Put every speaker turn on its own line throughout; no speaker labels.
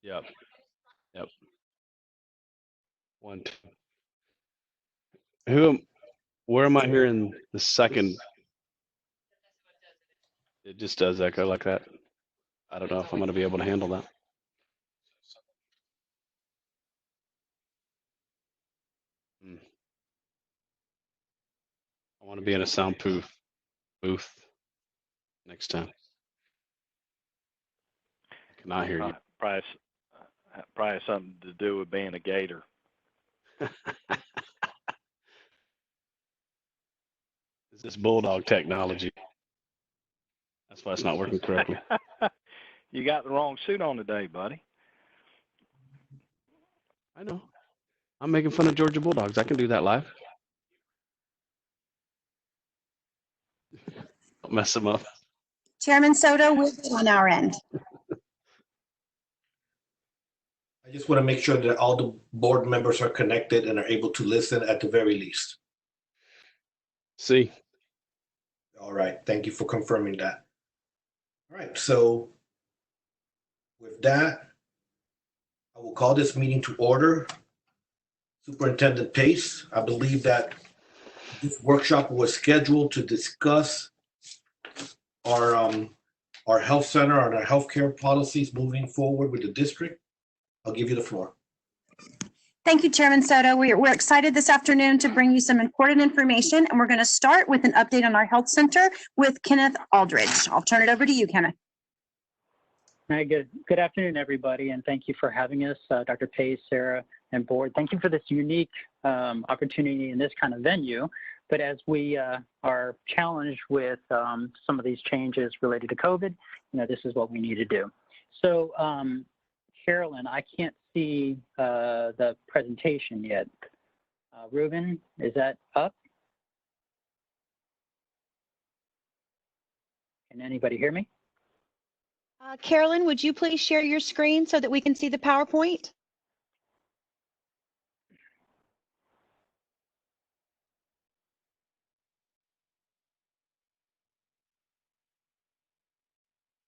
Yep. Yep. One. Who? Where am I hearing the second? It just does echo like that. I don't know if I'm going to be able to handle that. Hmm. I want to be in a soundproof booth next time. I cannot hear you.
Probably something to do with being a gator.
Is this bulldog technology? That's why it's not working correctly.
You got the wrong suit on today, buddy.
I know. I'm making fun of Georgia Bulldogs. I can do that live. Don't mess them up.
Chairman Soto, we're good on our end.
I just want to make sure that all the board members are connected and are able to listen at the very least.
See.
All right. Thank you for confirming that. All right. So with that, I will call this meeting to order. Superintendent Pace, I believe that this workshop was scheduled to discuss our health center and our healthcare policies moving forward with the district. I'll give you the floor.
Thank you, Chairman Soto. We're excited this afternoon to bring you some important information, and we're going to start with an update on our health center with Kenneth Aldridge. I'll turn it over to you, Kenneth.
Hi, good afternoon, everybody, and thank you for having us, Dr. Pace, Sarah, and board. Thank you for this unique opportunity in this kind of venue. But as we are challenged with some of these changes related to COVID, this is what we need to do. So, Carolyn, I can't see the presentation yet. Ruben, is that up? Can anybody hear me?
Carolyn, would you please share your screen so that we can see the PowerPoint?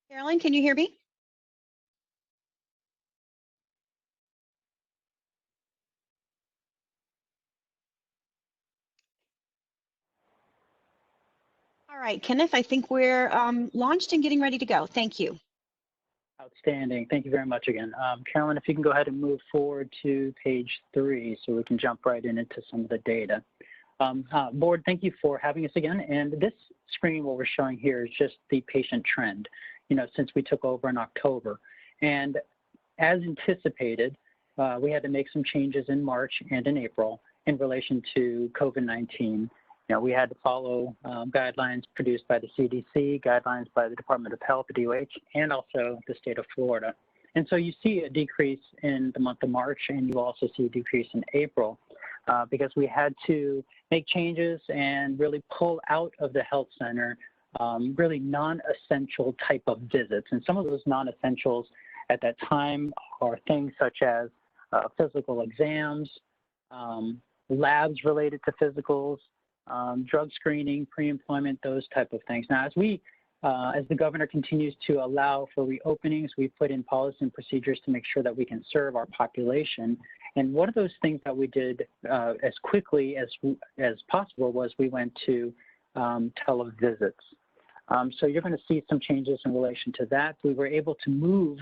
Carolyn, can you hear me? All right, Kenneth, I think we're launched and getting ready to go. Thank you.
Outstanding. Thank you very much again. Carolyn, if you can go ahead and move forward to page 3 so we can jump right into some of the data. Board, thank you for having us again. And this screen, what we're showing here is just the patient trend, since we took over in October. And as anticipated, we had to make some changes in March and in April in relation to COVID-19. We had to follow guidelines produced by the CDC, guidelines by the Department of Health, the DOH, and also the state of Florida. And so you see a decrease in the month of March, and you also see a decrease in April because we had to make changes and really pull out of the health center really non-essential type of visits. And some of those non-essentials at that time are things such as physical exams, labs related to physicals, drug screening, pre-employment, those type of things. Now, as the governor continues to allow for reopenings, we put in policies and procedures to make sure that we can serve our population. And one of those things that we did as quickly as possible was we went to televisits. So you're going to see some changes in relation to that. We were able to move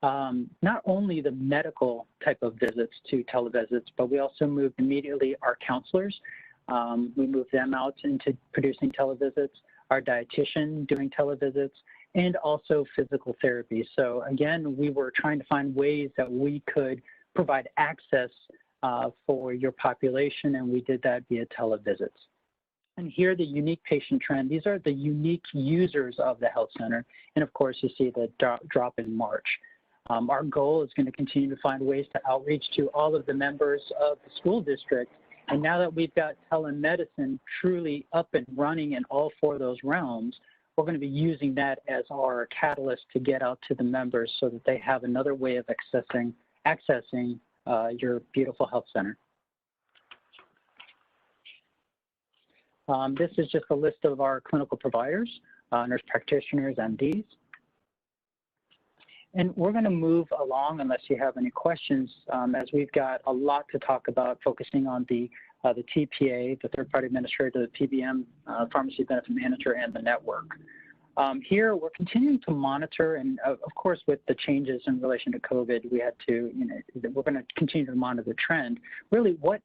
not only the medical type of visits to televisits, but we also moved immediately our counselors. We moved them out into producing televisits, our dietitian doing televisits, and also physical therapy. So again, we were trying to find ways that we could provide access for your population, and we did that via televisits. And here, the unique patient trend, these are the unique users of the health center. And of course, you see the drop in March. Our goal is going to continue to find ways to outreach to all of the members of the school district. And now that we've got telemedicine truly up and running in all 4 of those realms, we're going to be using that as our catalyst to get out to the members so that they have another way of accessing your beautiful health center. This is just a list of our clinical providers, nurse practitioners, MDs. And we're going to move along unless you have any questions, as we've got a lot to talk about, focusing on the TPA, the third-party administrator, the PBM, pharmacy benefit manager, and the network. Here, we're continuing to monitor, and of course, with the changes in relation to COVID, we had to, we're going to continue to monitor the trend. Really, what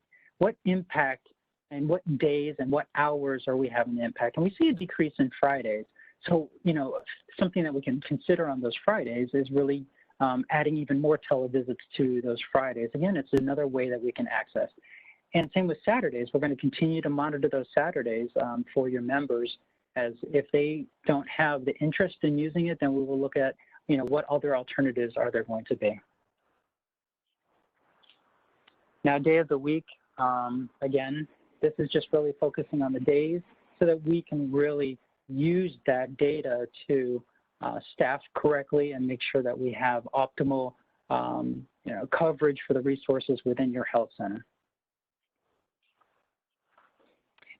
impact and what days and what hours are we having the impact? And we see a decrease in Fridays. So, something that we can consider on those Fridays is really adding even more televisits to those Fridays. Again, it's another way that we can access. And same with Saturdays. We're going to continue to monitor those Saturdays for your members, as if they don't have the interest in using it, then we will look at, what other alternatives are there going to be. Now, day of the week, again, this is just really focusing on the days so that we can really use that data to staff correctly and make sure that we have optimal coverage for the resources within your health center.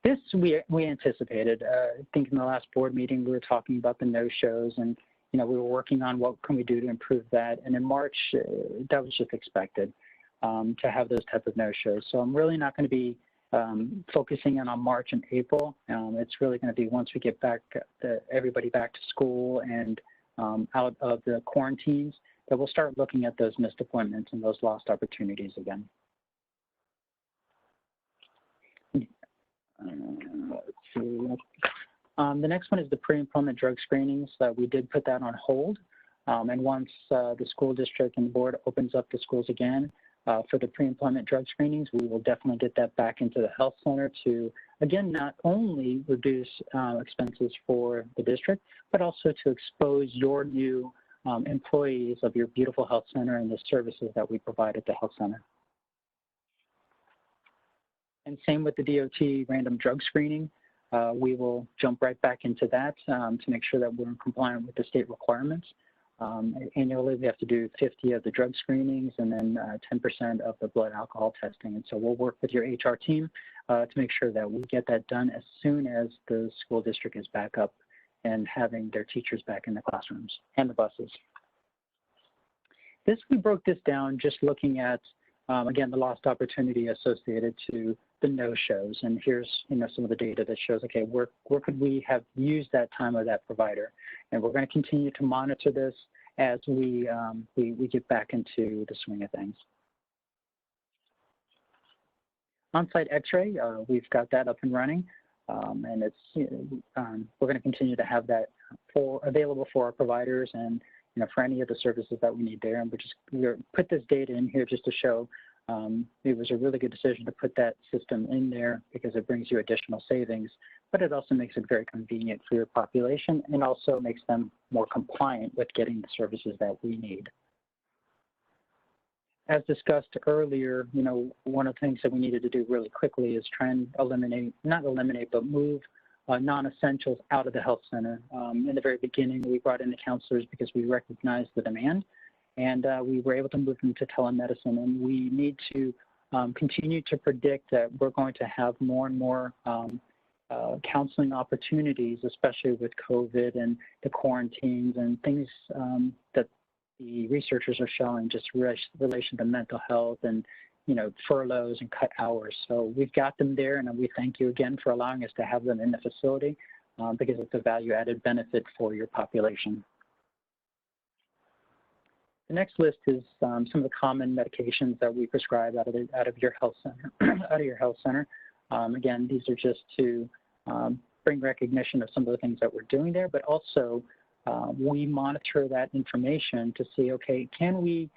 This we anticipated. I think in the last board meeting we were talking about the no-shows, and we were working on what can we do to improve that. And in March, that was just expected to have those type of no-shows. So I'm really not going to be focusing in on March and April. It's really going to be once we get back everybody back to school and out of the quarantines, that we'll start looking at those missed appointments and those lost opportunities again. Let's see. The next one is the pre-employment drug screenings. We did put that on hold. And once the school district and the board opens up the schools again for the pre-employment drug screenings, we will definitely get that back into the health center to, again, not only reduce expenses for the district, but also to expose your new employees of your beautiful health center and the services that we provide at the health center. And same with the DOT random drug screening. We will jump right back into that to make sure that we're compliant with the state requirements. Annually, we have to do 50 of the drug screenings and then 10% of the blood alcohol testing. And so we'll work with your HR team to make sure that we get that done as soon as the school district is back up and having their teachers back in the classrooms and the buses. We broke this down just looking at, again, the lost opportunity associated to the no-shows. And here's, some of the data that shows, okay, where could we have used that time of that provider? And we're going to continue to monitor this as we get back into the swing of things. On-site X-ray, we've got that up and running, and it's we're going to continue to have that available for our providers and for any of the services that we need there. And we're put this data in here just to show it was a really good decision to put that system in there because it brings you additional savings, but it also makes it very convenient for your population and also makes them more compliant with getting the services that we need. As discussed earlier, one of the things that we needed to do really quickly is try and move non-essentials out of the health center. In the very beginning, we brought in the counselors because we recognized the demand, and we were able to move them to telemedicine. And we need to continue to predict that we're going to have more and more counseling opportunities, especially with COVID and the quarantines and things that the researchers are showing just relation to mental health and furloughs and cut hours. So we've got them there, and we thank you again for allowing us to have them in the facility because it's a value-added benefit for your population. The next list is some of the common medications that we prescribe out of your health center. Again, these are just to bring recognition of some of the things that we're doing there, but also we monitor that information to see, okay, can we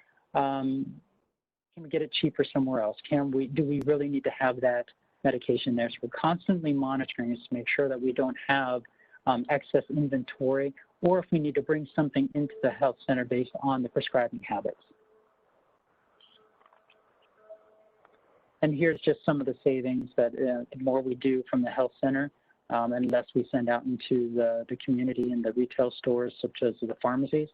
get it cheaper somewhere else? Do we really need to have that medication there? So we're constantly monitoring to make sure that we don't have excess inventory, or if we need to bring something into the health center based on the prescribing habits. And here's just some of the savings that the more we do from the health center, and less we send out into the community and the retail stores, such as the pharmacies.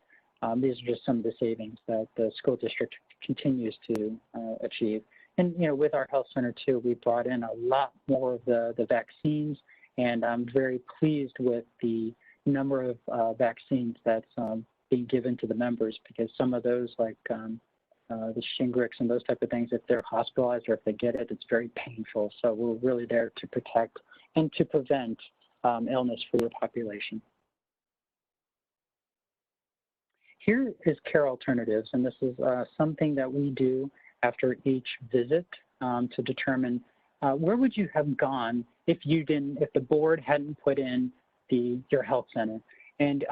These are just some of the savings that the school district continues to achieve. And, with our health center, too, we brought in a lot more of the vaccines, and I'm very pleased with the number of vaccines that's being given to the members, because some of those, like the Shingrix and those type of things, if they're hospitalized or if they get it, it's very painful. So we're really there to protect and to prevent illness for your population. Here is care alternatives, and this is something that we do after each visit to determine where would you have gone if the board hadn't put in your health center. And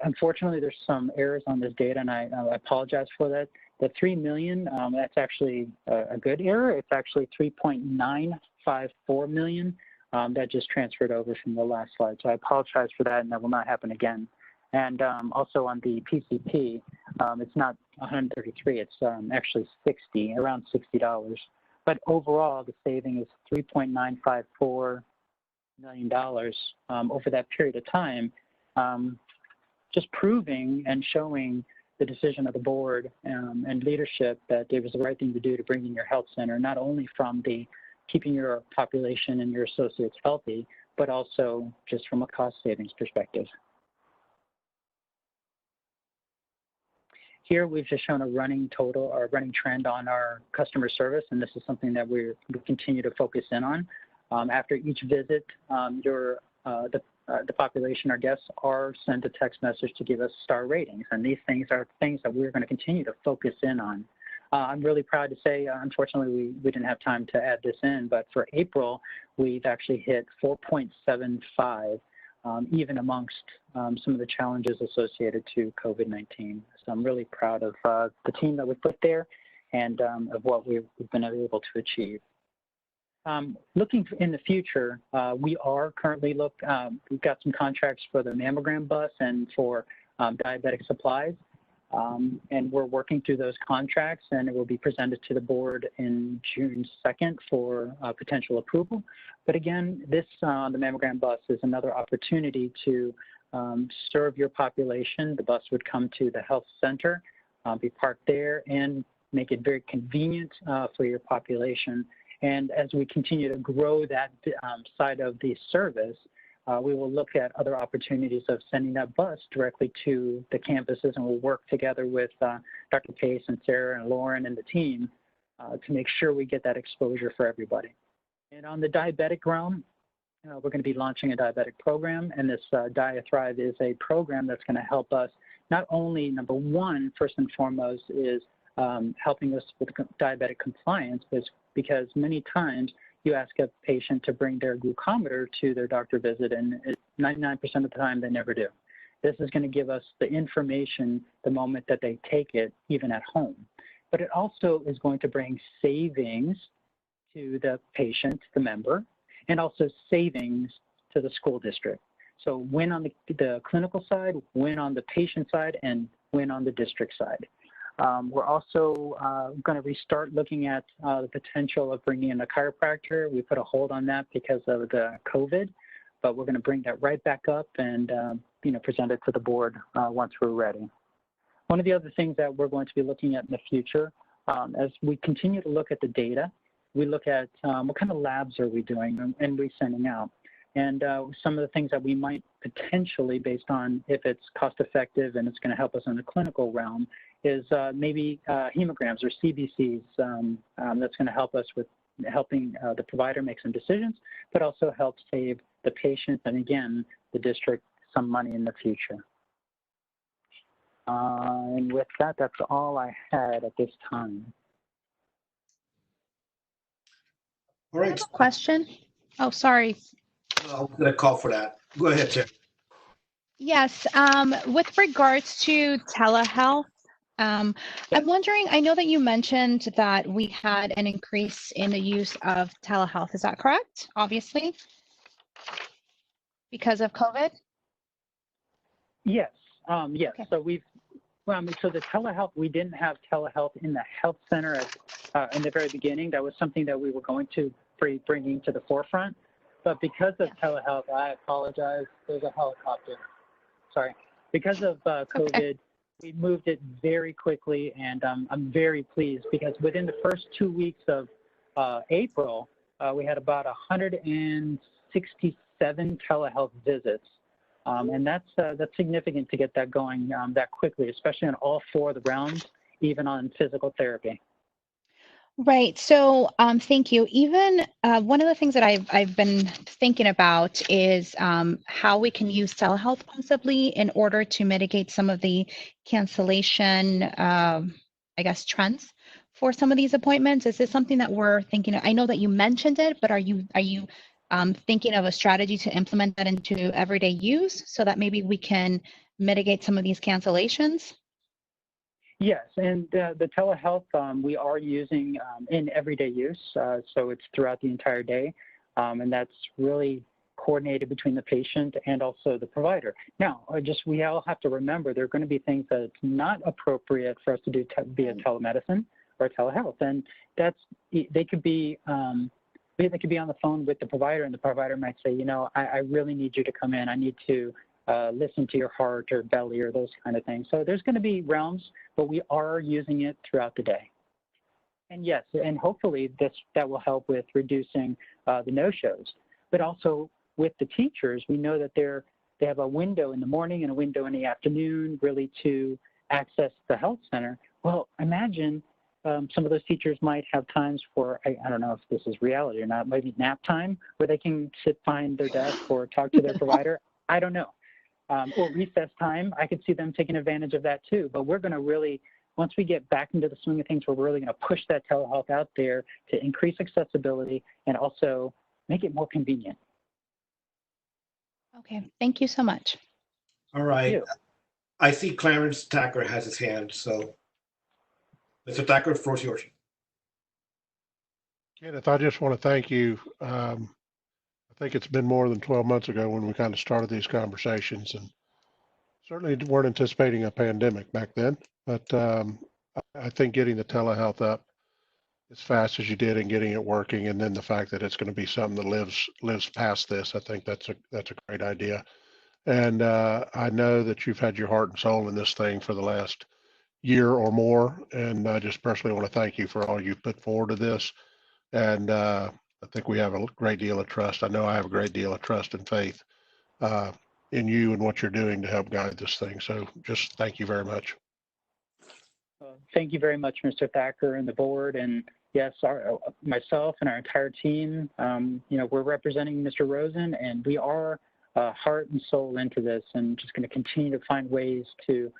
unfortunately, there's some errors on this data, and I apologize for that. The 3 million, that's actually a good error. It's actually 3.954 million. That just transferred over from the last slide. So I apologize for that, and that will not happen again. And also on the PCP, it's not 133, it's actually 60, around $60. But overall, the saving is $3.954 million over that period of time, just proving and showing the decision of the board and leadership that it was the right thing to do to bring in your health center, not only from the keeping your population and your associates healthy, but also just from a cost savings perspective. Here, we've just shown a running total or running trend on our customer service, and this is something that we continue to focus in on. After each visit, the population, our guests, are sent a text message to give us star ratings, and these things are things that we're going to continue to focus in on. I'm really proud to say, unfortunately, we didn't have time to add this in, but for April, we've actually hit 4.75. Even amongst some of the challenges associated to COVID-19. So I'm really proud of the team that we put there and of what we've been able to achieve. Looking in the future, we are currently we've got some contracts for the mammogram bus and for diabetic supplies. And we're working through those contracts, and it will be presented to the board in June 2nd for potential approval. But again, the mammogram bus is another opportunity to serve your population. The bus would come to the health center, be parked there, and make it very convenient for your population. And as we continue to grow that side of the service, we will look at other opportunities of sending that bus directly to the campuses, and we'll work together with Dr. Pace and Sarah and Lauren and the team to make sure we get that exposure for everybody. And on the diabetic realm, we're going to be launching a diabetic program, and this DiaThrive is a program that's going to help us not only, number one, first and foremost, is helping us with diabetic compliance, because many times you ask a patient to bring their glucometer to their doctor visit, and 99% of the time they never do. This is going to give us the information the moment that they take it, even at home. But it also is going to bring savings to the patient, the member, and also savings to the school district. So win on the clinical side, win on the patient side, and win on the district side. We're also going to restart looking at the potential of bringing in a chiropractor. We put a hold on that because of the COVID, but we're going to bring that right back up and present it to the board once we're ready. One of the other things that we're going to be looking at in the future, as we continue to look at the data, we look at what kind of labs are we doing and we sending out. And some of the things that we might potentially, based on if it's cost effective and it's going to help us in the clinical realm, is maybe hemograms or CBCs. That's going to help us with helping the provider make some decisions, but also help save the patient and, again, the district some money in the future. And with that, that's all I had at this time.
All right.
Question? Oh, sorry.
I was going to call for that. Go ahead, Chair.
Yes, with regards to telehealth, I'm wondering, I know that you mentioned that we had an increase in the use of telehealth. Is that correct? Obviously, because of COVID?
Yes, yes.
Okay.
So so the telehealth, we didn't have telehealth in the health center in the very beginning. That was something that we were going to be bringing to the forefront. But because of telehealth, I apologize. There's a helicopter. Sorry. Because of COVID, okay, we moved it very quickly, and I'm very pleased because within the first 2 weeks of April, we had about 167 telehealth visits. And that's significant to get that going that quickly, especially on all 4 of the rounds, even on physical therapy.
Right. So, thank you. Even one of the things that I've been thinking about is how we can use telehealth possibly in order to mitigate some of the cancellation, I guess, trends for some of these appointments. Is this something that we're thinking of? I know that you mentioned it, but are you thinking of a strategy to implement that into everyday use so that maybe we can mitigate some of these cancellations?
Yes, and the telehealth we are using in everyday use, so it's throughout the entire day, and that's really coordinated between the patient and also the provider. Now, we all have to remember there are going to be things that it's not appropriate for us to do via telemedicine or telehealth, and they could be on the phone with the provider, and the provider might say, you know, I really need you to come in. I need to listen to your heart or belly or those kind of things. So there's going to be realms, but we are using it throughout the day. And yes, and hopefully that will help with reducing the no-shows. But also with the teachers, we know that they have a window in the morning and a window in the afternoon really to access the health center. Well, imagine some of those teachers might have times for, I don't know if this is reality or not, maybe nap time where they can sit behind their desk or talk to their provider. I don't know. Or recess time, I could see them taking advantage of that too. But we're going to really, once we get back into the swing of things, we're really going to push that telehealth out there to increase accessibility and also make it more convenient.
Okay, thank you so much.
All right. I see Clarence Thacker has his hand, so Mr. Thacker, the floor is yours.
Kenneth, I just want to thank you. I think it's been more than 12 months ago when we kind of started these conversations, and certainly weren't anticipating a pandemic back then. But I think getting the telehealth up as fast as you did and getting it working, and then the fact that it's going to be something that lives past this, I think that's a great idea. And I know that you've had your heart and soul in this thing for the last year or more, and I just personally want to thank you for all you've put forward to this. And I think we have a great deal of trust. I know I have a great deal of trust and faith in you and what you're doing to help guide this thing. So just thank you very much.
Thank you very much, Mr. Thacker and the board. And yes, myself and our entire team, we're representing Mr. Rosen, and we are heart and soul into this, and just going to continue to find ways to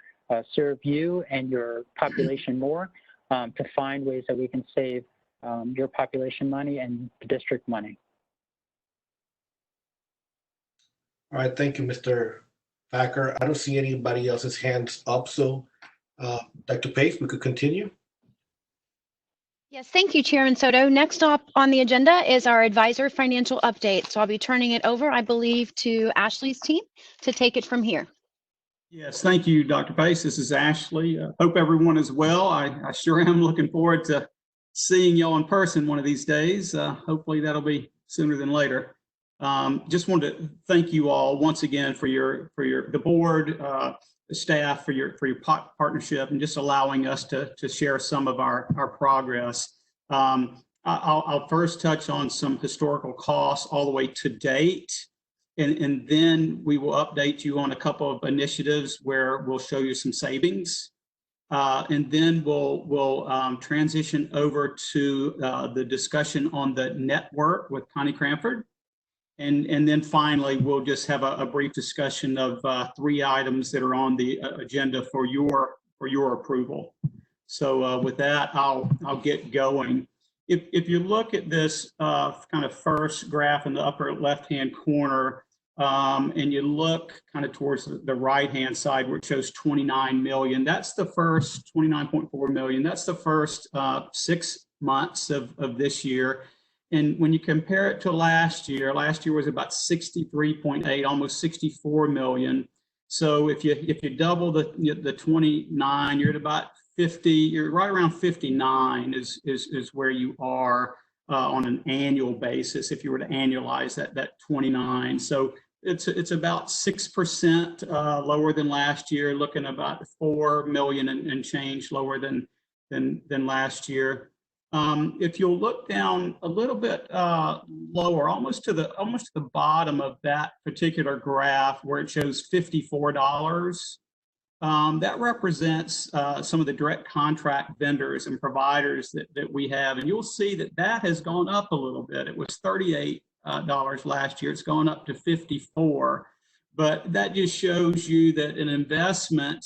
serve you and your population more, to find ways that we can save your population money and the district money.
All right, thank you, Mr. Thacker. I don't see anybody else's hands up, so Dr. Pace, we could continue.
Yes, thank you, Chairman Soto. Next up on the agenda is our advisor financial update. So I'll be turning it over, I believe, to Ashley's team to take it from here.
Yes, thank you, Dr. Pace. This is Ashley. Hope everyone is well. I sure am looking forward to seeing y'all in person one of these days. Hopefully that'll be sooner than later. Just wanted to thank you all once again for the board, the staff, for your partnership, and just allowing us to share some of our progress. I'll first touch on some historical costs all the way to date, and then we will update you on a couple of initiatives where we'll show you some savings. And then we'll transition over to the discussion on the network with Connie Cranford. And then finally, we'll just have a brief discussion of 3 items that are on the agenda for your approval. So with that, I'll get going. If you look at this kind of first graph in the upper left-hand corner, and you look kind of towards the right-hand side where it shows 29 million, that's the first 29.4 million. That's the first 6 months of this year. And when you compare it to last year was about 63.8, almost 64 million. So if you double the 29, you're at about 50. You're right around 59 is where you are on an annual basis if you were to annualize that 29. So it's about 6% lower than last year, looking about 4 million and change lower than last year. If you'll look down a little bit lower, almost to the bottom of that particular graph where it shows $54, that represents some of the direct contract vendors and providers that we have. And you'll see that has gone up a little bit. It was $38 last year. It's gone up to $54. But that just shows you that an investment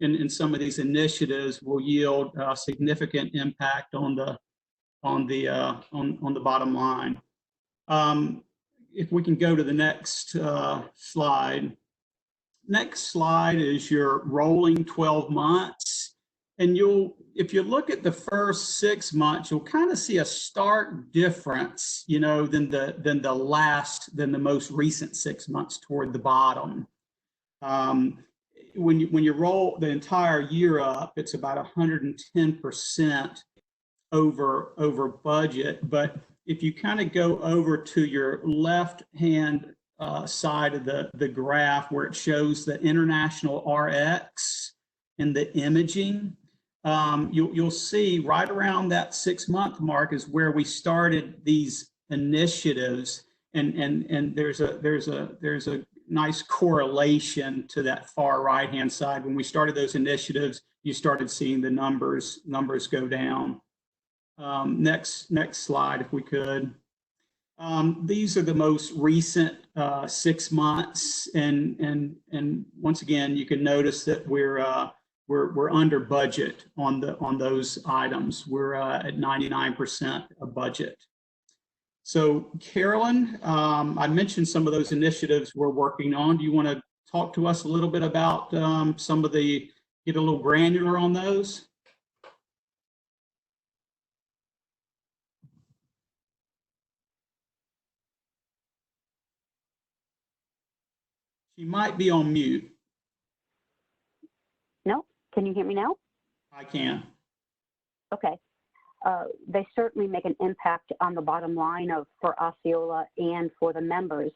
in some of these initiatives will yield significant impact on the bottom line. If we can go to the next slide. Next slide is your rolling 12 months. And if you look at the first 6 months, you'll kind of see a stark difference, than the most recent 6 months toward the bottom. When you roll the entire year up, it's about 110% over budget. But if you kind of go over to your left-hand side of the graph where it shows the international RX and the imaging, you'll see right around that 6-month mark is where we started these initiatives, and there's a nice correlation to that far right hand side. When we started those initiatives, you started seeing the numbers go down. Next slide, if we could. These are the most recent 6 months, and once again, you can notice that we're under budget on those items. We're at 99% of budget. So, Carolyn, I mentioned some of those initiatives we're working on. Do you want to talk to us a little bit about some of the, get a little granular on those? You might be on mute.
No, can you hear me now?
I can.
Okay. They certainly make an impact on the bottom line for Osceola and for the members.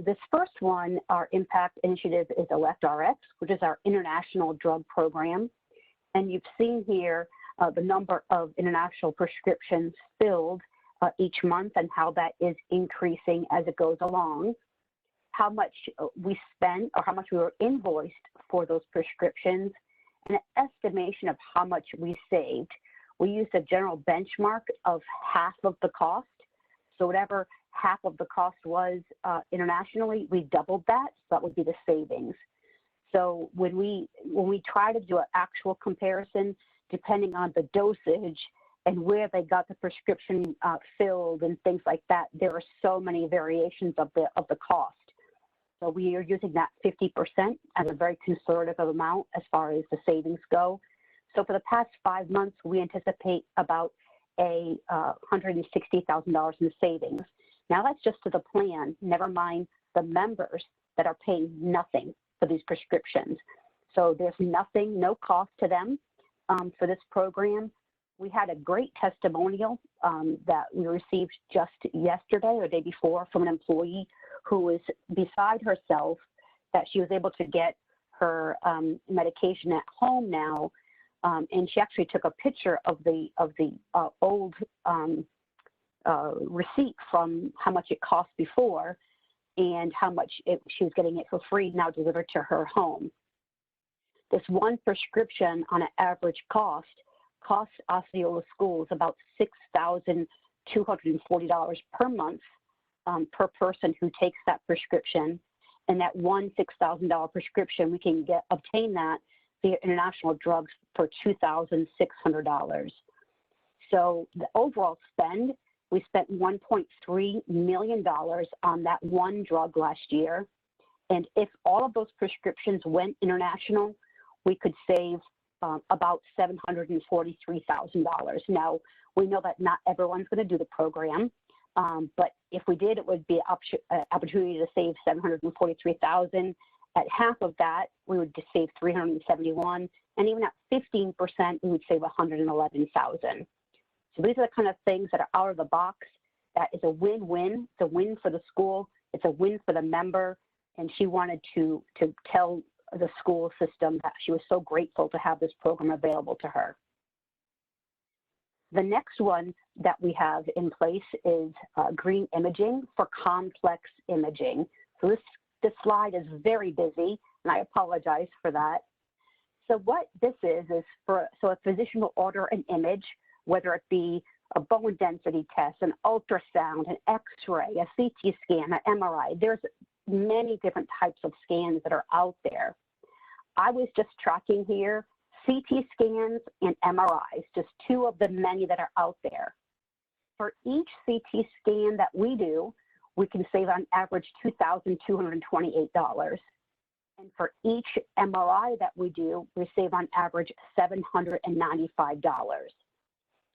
This first one, our impact initiative, is ElectRx, which is our international drug program. And you've seen here the number of international prescriptions filled each month and how that is increasing as it goes along. How much we spent or how much we were invoiced for those prescriptions, and an estimation of how much we saved. We used a general benchmark of half of the cost. So whatever half of the cost was internationally, we doubled that. So that would be the savings. So when we try to do an actual comparison, depending on the dosage and where they got the prescription filled and things like that, there are so many variations of the cost. So we are using that 50% as a very conservative amount as far as the savings go. So for the past 5 months, we anticipate about $160,000 in savings. Now that's just to the plan, never mind the members that are paying nothing for these prescriptions. So there's nothing, no cost to them for this program. We had a great testimonial that we received just yesterday or the day before from an employee who was beside herself, that she was able to get her medication at home now, and she actually took a picture of the old receipt from how much it cost before and how much she was getting it for free now delivered to her home. This one prescription on an average costs Osceola schools about $6,240 per month per person who takes that prescription. And that one $6,000 prescription, we can obtain that via international drugs for $2,600. So the overall spend, we spent $1.3 million on that one drug last year. And if all of those prescriptions went international, we could save about $743,000. Now, we know that not everyone's going to do the program, but if we did, it would be an opportunity to save $743,000. At half of that, we would just save $371,000, and even at 15%, we would save $111,000. So these are the kind of things that are out of the box. That is a win-win. It's a win for the school. It's a win for the member. And she wanted to tell the school system that she was so grateful to have this program available to her. The next one that we have in place is green imaging for complex imaging. So this slide is very busy, and I apologize for that. So what this is so a physician will order an image, whether it be a bone density test, an ultrasound, an X-ray, a CT scan, an MRI. There's many different types of scans that are out there. I was just tracking here CT scans and MRIs, just two of the many that are out there. For each CT scan that we do, we can save on average $2,228. And for each MRI that we do, we save on average $795.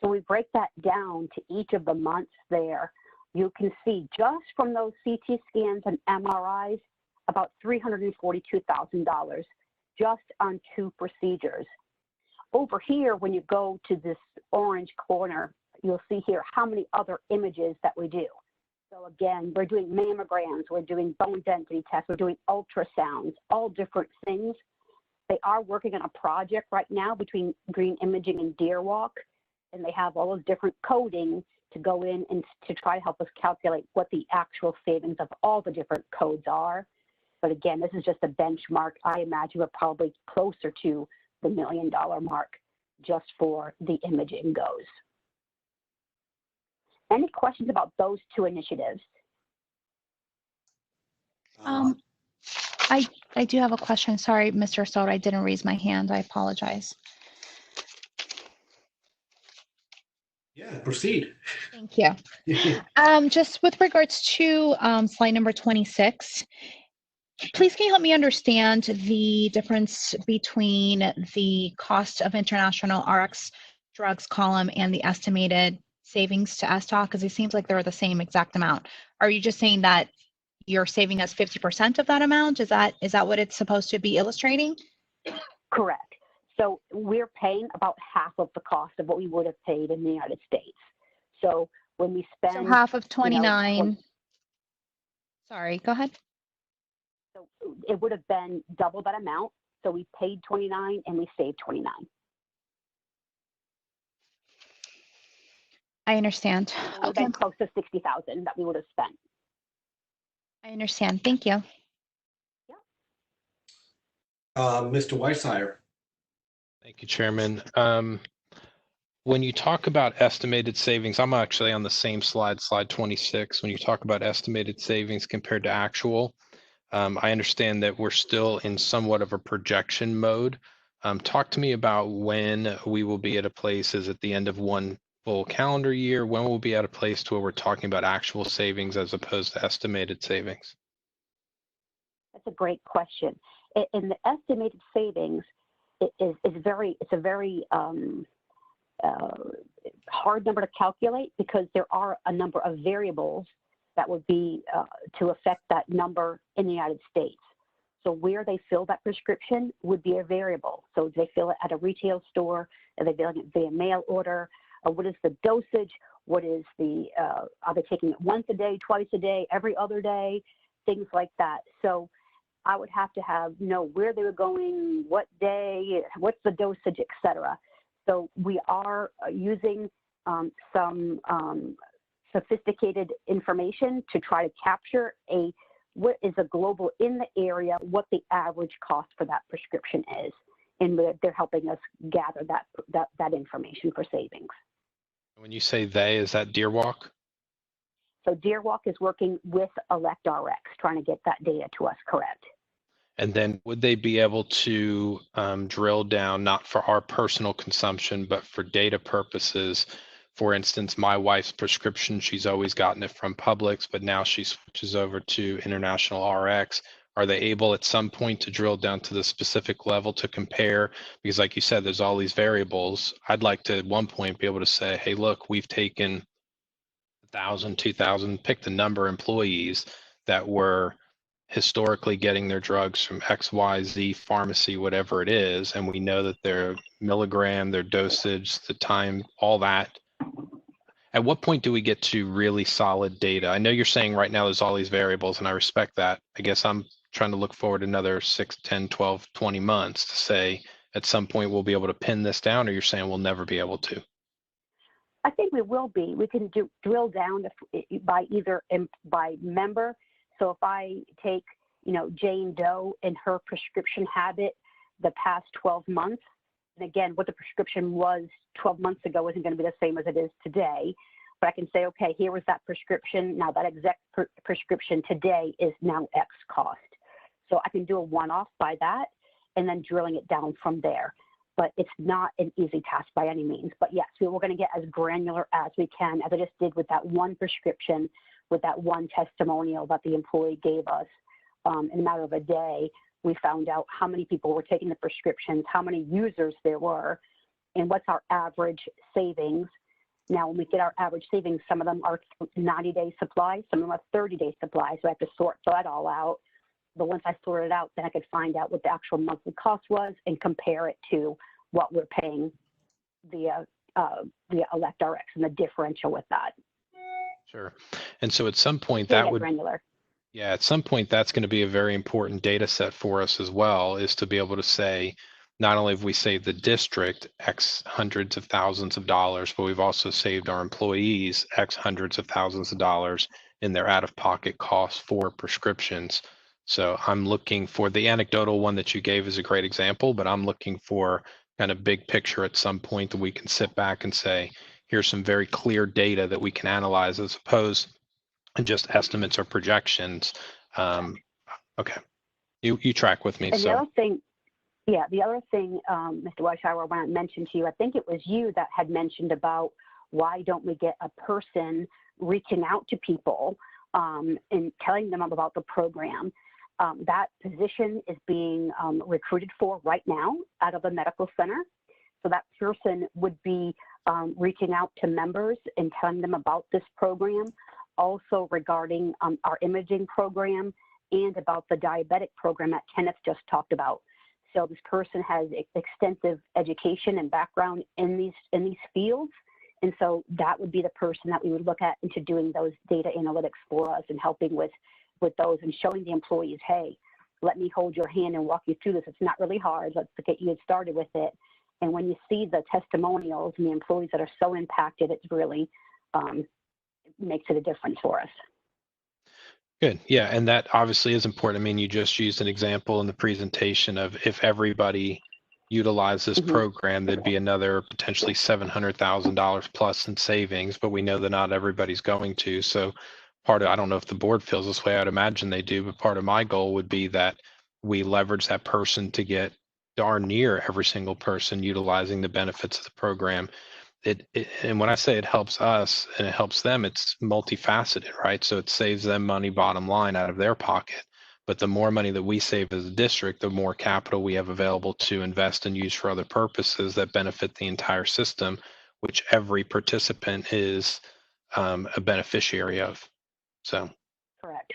So we break that down to each of the months there. You can see just from those CT scans and MRIs, about $342,000 just on 2 procedures. Over here, when you go to this orange corner, you'll see here how many other images that we do. So again, we're doing mammograms, we're doing bone density tests, we're doing ultrasounds, all different things. They are working on a project right now between Green Imaging and Deer Walk, and they have all those different coding to go in and to try to help us calculate what the actual savings of all the different codes are. But again, this is just a benchmark. I imagine we're probably closer to the $1 million mark just for the imaging goes. Any questions about those 2 initiatives?
I do have a question. Sorry, Mr. Osceola, I didn't raise my hand. I apologize.
Yeah, proceed.
Thank you. Just with regards to slide number 26, please can you help me understand the difference between the cost of international RX drugs column and the estimated savings to SDOC? Because it seems like they're the same exact amount. Are you just saying that you're saving us 50% of that amount? Is that what it's supposed to be illustrating?
Correct. So we're paying about half of the cost of what we would have paid in the United States. So when we spend—
So half of 29. Sorry, go ahead.
So it would have been double that amount. So we paid 29 and we saved 29.
I understand.
It would have
Okay.
been close to 60,000 that we would have spent.
I understand. Thank you.
Mr. Weishire.
Thank you, Chairman. When you talk about estimated savings, I'm actually on the same slide, slide 26. When you talk about estimated savings compared to actual, I understand that we're still in somewhat of a projection mode. Talk to me about when we will be at a place. Is it the end of one full calendar year? When will we be at a place to where we're talking about actual savings as opposed to estimated savings?
That's a great question. In the estimated savings, it's a very hard number to calculate because there are a number of variables that would be to affect that number in the United States. So where they fill that prescription would be a variable. So do they fill it at a retail store? Are they filling it via mail order? What is the dosage? What is the, are they taking it once a day, twice a day, every other day? Things like that. So I would have to know where they were going, what day, what's the dosage, et cetera. So we are using some sophisticated information to try to capture what is a global in the area, what the average cost for that prescription is. And they're helping us gather that information for savings.
When you say they, is that Deer Walk?
So Deer Walk is working with ElectRx, trying to get that data to us correct.
And then would they be able to drill down, not for our personal consumption, but for data purposes? For instance, my wife's prescription, she's always gotten it from Publix, but now she switches over to International RX. Are they able at some point to drill down to the specific level to compare? Because like you said, there's all these variables. I'd like to at one point be able to say, hey, look, we've taken 1,000, 2,000, pick the number of employees that were historically getting their drugs from XYZ pharmacy, whatever it is, and we know that their milligram, their dosage, the time, all that. At what point do we get to really solid data? I know you're saying right now there's all these variables, and I respect that. I guess I'm trying to look forward another 6, 10, 12, 20 months to say at some point we'll be able to pin this down, or you're saying we'll never be able to?
I think we will be. We can drill down by by member. So if I take, Jane Doe and her prescription habit the past 12 months, and again, what the prescription was 12 months ago isn't going to be the same as it is today. But I can say, okay, here was that prescription. Now that exact prescription today is now X cost. So I can do a one-off by that and then drilling it down from there. But it's not an easy task by any means. But yes, we were going to get as granular as we can, as I just did with that one prescription, with that one testimonial that the employee gave us. In a matter of a day, we found out how many people were taking the prescriptions, how many users there were, and what's our average savings. Now, when we get our average savings, some of them are 90-day supply, some of them are 30-day supply, so I have to sort that all out. But once I sort it out, then I could find out what the actual monthly cost was and compare it to what we're paying via ElectRx and the differential with that.
Sure. And so at some point
Very
that would,
granular.
yeah, at some point that's going to be a very important data set for us as well, is to be able to say, not only have we saved the district X hundreds of thousands of dollars, but we've also saved our employees X hundreds of thousands of dollars in their out-of-pocket costs for prescriptions. So I'm looking for the anecdotal one that you gave is a great example, but I'm looking for kind of big picture at some point that we can sit back and say, here's some very clear data that we can analyze as opposed to just estimates or projections. Okay, you track with me.
And
so
the other thing, the other thing, Mr. Weishauer, when I mentioned to you, I think it was you that had mentioned about why don't we get a person reaching out to people and telling them about the program. That position is being recruited for right now out of the medical center. So that person would be reaching out to members and telling them about this program, also regarding our imaging program and about the diabetic program that Kenneth just talked about. So this person has extensive education and background in these fields. And so that would be the person that we would look at into doing those data analytics for us and helping with those and showing the employees, hey, let me hold your hand and walk you through this. It's not really hard. Let's get you started with it. And when you see the testimonials and the employees that are so impacted, it's really makes it a difference for us.
good. Yeah, and that obviously is important. I mean, you just used an example in the presentation of if everybody utilized this program, there'd be another potentially $700,000 plus in savings, but we know that not everybody's going to. So part of, I don't know if the board feels this way, I'd imagine they do, but part of my goal would be that we leverage that person to get darn near every single person utilizing the benefits of the program. And when I say it helps us and it helps them, it's multifaceted, right? So it saves them money bottom line out of their pocket. But the more money that we save as a district, the more capital we have available to invest and use for other purposes that benefit the entire system, which every participant is a beneficiary of. So.
Correct.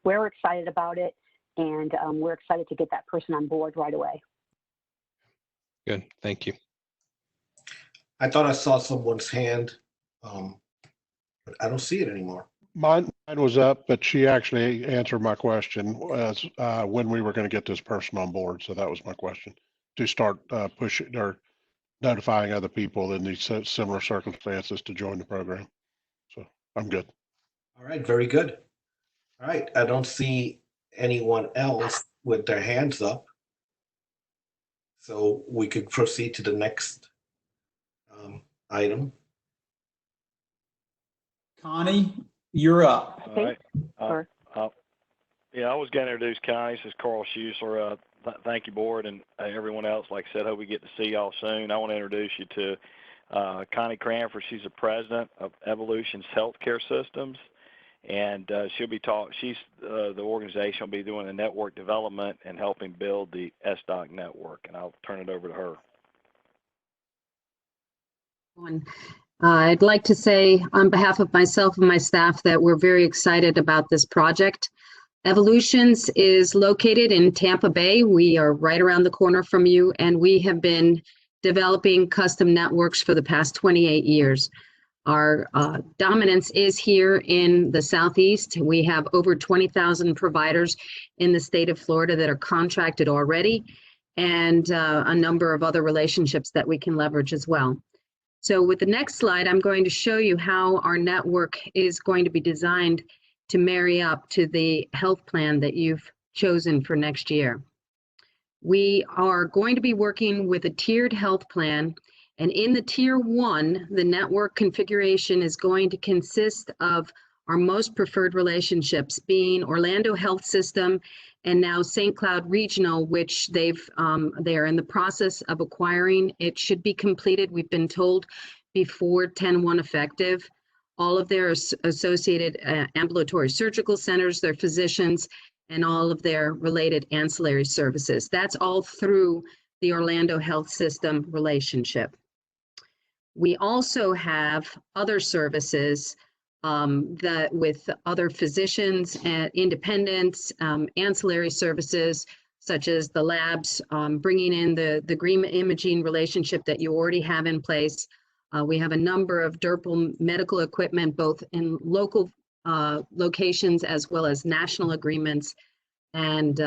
We're excited about it, and we're excited to get that person on board right away.
Good. Thank you.
I thought I saw someone's hand, but I don't see it anymore.
Mine was up, but she actually answered my question as when we were going to get this person on board. So that was my question, to start pushing or notifying other people in these similar circumstances to join the program. So I'm good.
All right, very good. All right, I don't see anyone else with their hands up. So we could proceed to the next item.
Connie, you're up.
All right. I was going to introduce Connie. This is Carl Schuessler. Thank you, board, and everyone else. Like I said, hope we get to see y'all soon. I want to introduce you to Connie Cranford. She's the president of Evolution's Healthcare Systems, and she'll be she's the organization will be doing the network development and helping build the SDOC network. And I'll turn it over to her.
I'd like to say on behalf of myself and my staff that we're very excited about this project. Evolutions is located in Tampa Bay. We are right around the corner from you, and we have been developing custom networks for the past 28 years. Our dominance is here in the Southeast. We have over 20,000 providers in the state of Florida that are contracted already, and a number of other relationships that we can leverage as well. So with the next slide, I'm going to show you how our network is going to be designed to marry up to the health plan that you've chosen for next year. We are going to be working with a tiered health plan, and in the tier 1, the network configuration is going to consist of our most preferred relationships being Orlando Health System and now St. Cloud Regional, which they are in the process of acquiring. It should be completed, we've been told, before 10/1 effective. All of their associated ambulatory surgical centers, their physicians, and all of their related ancillary services. That's all through the Orlando Health System relationship. We also have other services that with other physicians and independents, ancillary services, such as the labs, bringing in the green imaging relationship that you already have in place. We have a number of durable medical equipment, both in local locations as well as national agreements, and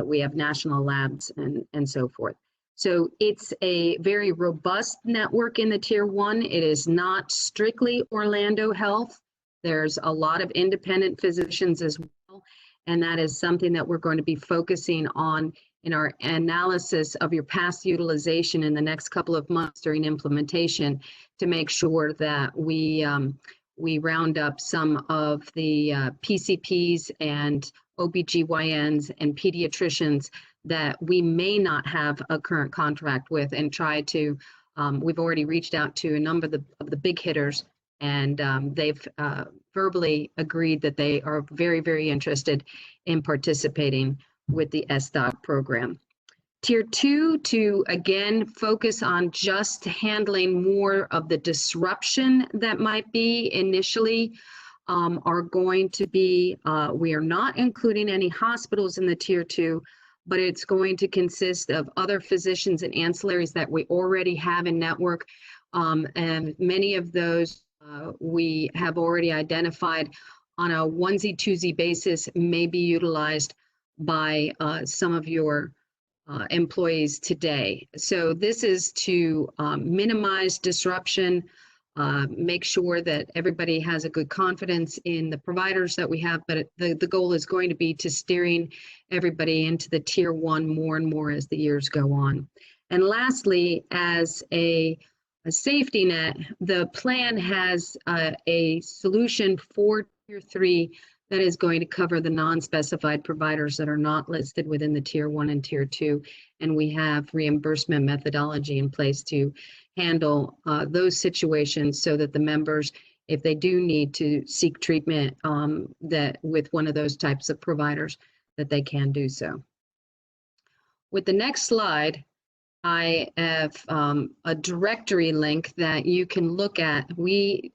we have national labs and so forth. So it's a very robust network in the tier 1. It is not strictly Orlando Health. There's a lot of independent physicians as well, and that is something that we're going to be focusing on in our analysis of your past utilization in the next couple of months during implementation, to make sure that we round up some of the PCPs and OBGYNs and pediatricians that we may not have a current contract with, and try to, we've already reached out to a number of the big hitters, and they've verbally agreed that they are very, very interested in participating with the SDOC program. Tier 2, to again focus on just handling more of the disruption that might be initially, are going to be, we are not including any hospitals in the tier 2, but it's going to consist of other physicians and ancillaries that we already have in network. And many of those we have already identified on a onesie-twosie basis may be utilized by some of your employees today. So this is to minimize disruption, make sure that everybody has a good confidence in the providers that we have, but the goal is going to be to steering everybody into the tier 1 more and more as the years go on. And lastly, as a safety net, the plan has a solution for tier 3 that is going to cover the non-specified providers that are not listed within the tier 1 and tier 2. And we have reimbursement methodology in place to handle those situations, so that the members, if they do need to seek treatment that with one of those types of providers, that they can do so. With the next slide, I have a directory link that you can look at. We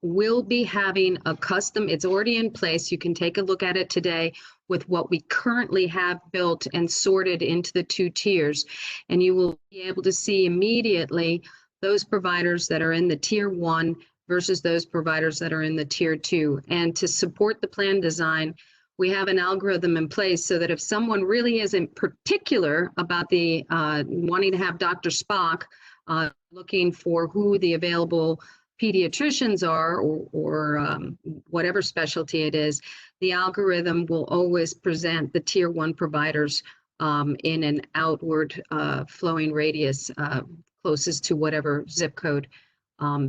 will be having a custom, it's already in place. You can take a look at it today with what we currently have built and sorted into the 2 tiers. And you will be able to see immediately those providers that are in the tier 1 versus those providers that are in the tier 2. And to support the plan design, we have an algorithm in place so that if someone really isn't particular about the wanting to have Dr. Spock, looking for who the available pediatricians are, or whatever specialty it is, the algorithm will always present the tier 1 providers in an outward flowing radius closest to whatever zip code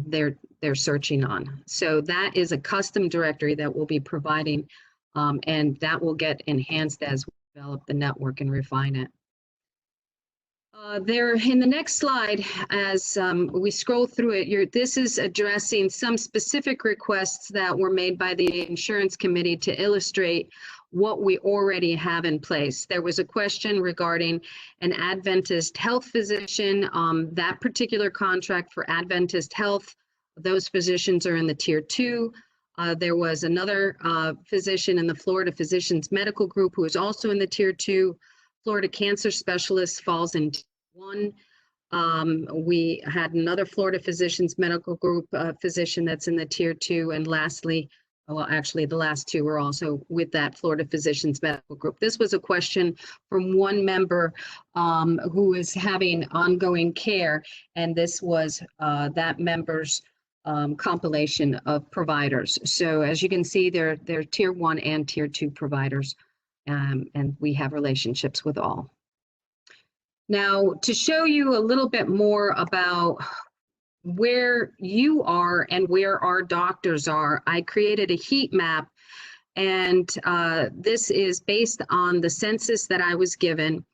they're searching on. So that is a custom directory that we'll be providing. And that will get enhanced as we develop the network and refine it. There in the next slide, as we scroll through it, this is addressing some specific requests that were made by the insurance committee to illustrate what we already have in place. There was a question regarding an Adventist health physician. That particular contract for Adventist Health, those physicians are in the tier 2. There was another physician in the Florida Physicians Medical Group who is also in the tier 2. Florida Cancer Specialists falls in tier 1. We had another Florida Physicians Medical Group physician that's in the tier 2. And lastly, well, actually, the last two were also with that Florida Physicians Medical Group. This was a question from one member who is having ongoing care, and this was that member's compilation of providers. So as you can see, they're tier 1 and tier 2 providers, and we have relationships with all. Now, to show you a little bit more about where you are and where our doctors are, I created a heat map, and this is based on the census that I was given.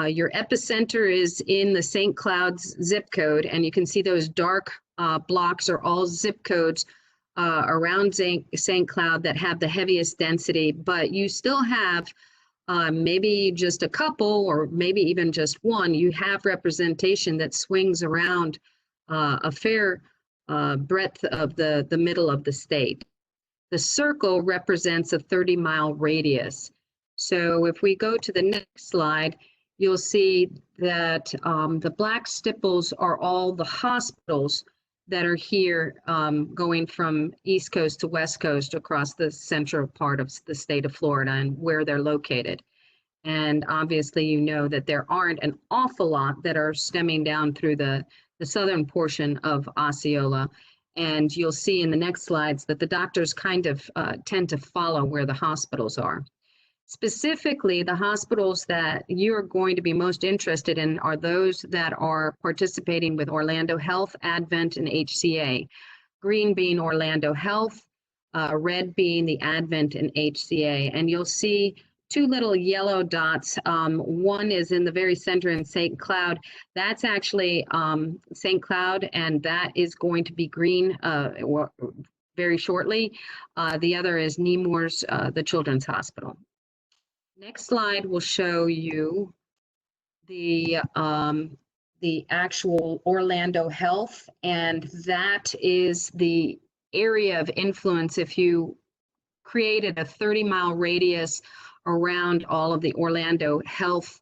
Your epicenter is in the St. Cloud's zip code, and you can see those dark blocks are all zip codes around St. Cloud that have the heaviest density, but you still have maybe just a couple or maybe even just one. You have representation that swings around a fair breadth of the middle of the state. The circle represents a 30-mile radius. So if we go to the next slide, you'll see that the black stipples are all the hospitals that are here going from East Coast to West Coast across the central part of the state of Florida and where they're located. And obviously, you know that there aren't an awful lot that are stemming down through the southern portion of Osceola. And you'll see in the next slides that the doctors kind of tend to follow where the hospitals are. Specifically, the hospitals that you're going to be most interested in are those that are participating with Orlando Health, Advent, and HCA. Green being Orlando Health, red being the Advent and HCA. And you'll see two little yellow dots. One is in the very center in St. Cloud. That's actually St. Cloud, and that is going to be green very shortly. The other is Nemours, the Children's Hospital. Next slide will show you the actual Orlando Health, and that is the area of influence. If you created a 30-mile radius around all of the Orlando Health